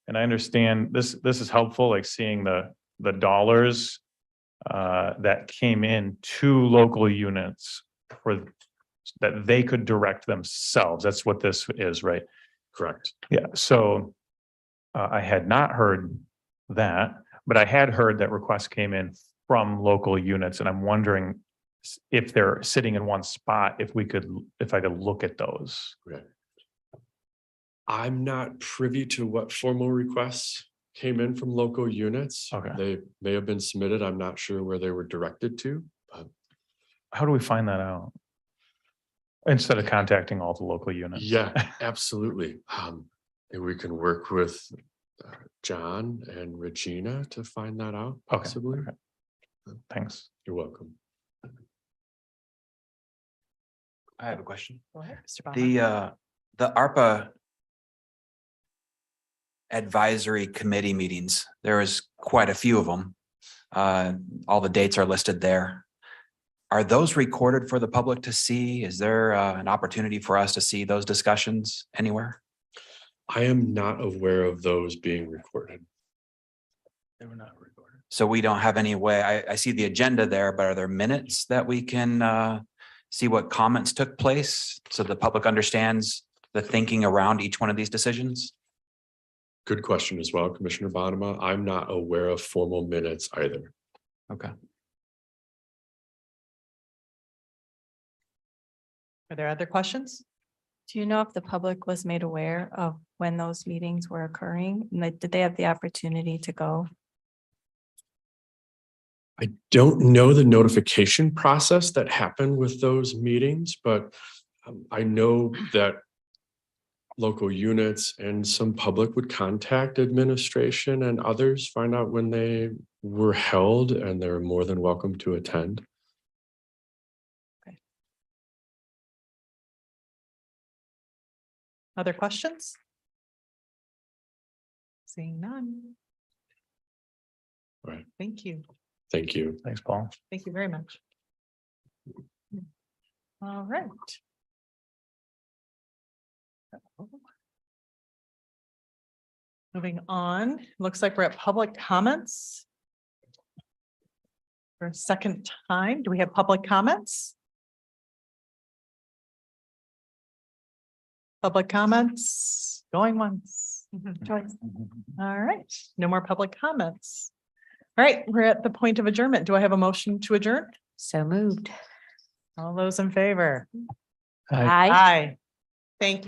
And I understand this is helpful, like seeing the dollars that came in to local units for that they could direct themselves. That's what this is, right? Correct. Yeah, so I had not heard that, but I had heard that requests came in from local units, and I'm wondering if they're sitting in one spot, if I could look at those. Okay. I'm not privy to what formal requests came in from local units. Okay. They may have been submitted. I'm not sure where they were directed to, but How do we find that out? Instead of contacting all the local units? yeah, absolutely. And we can work with John and Regina to find that out Okay, possibly. okay. Thanks. You're welcome. I have a question. Go ahead, Mr. Baumann. The ARPA advisory committee meetings, there was quite a few of them. All the dates are listed there. Are those recorded for the public to see? Is there an opportunity for us to see those discussions anywhere? I am not aware of those being recorded. They were not recorded. So we don't have any way, I see the agenda there, but are there minutes that we can see what comments took place so the public understands the thinking around each one of these decisions? Good question as well, Commissioner Bonema. I'm not aware of formal minutes either. Okay. Are there other questions? Do you know if the public was made aware of when those meetings were occurring? And like, did they have the opportunity to go? I don't know the notification process that happened with those meetings, but I know that local units and some public would contact administration and others, find out when they were held, and they're more than welcome to attend. Other questions? Seeing none. All right. Thank you. Thank you. Thanks, Paul. Thank you very much. All right. Moving on, looks like we're at public comments. For a second time, do we have public comments? Public comments, going once. Twice. All right, no more public comments. All right, we're at the point of adjournment. Do I have a motion to adjourn? So moved. All those in favor? Aye. Aye. Thank you.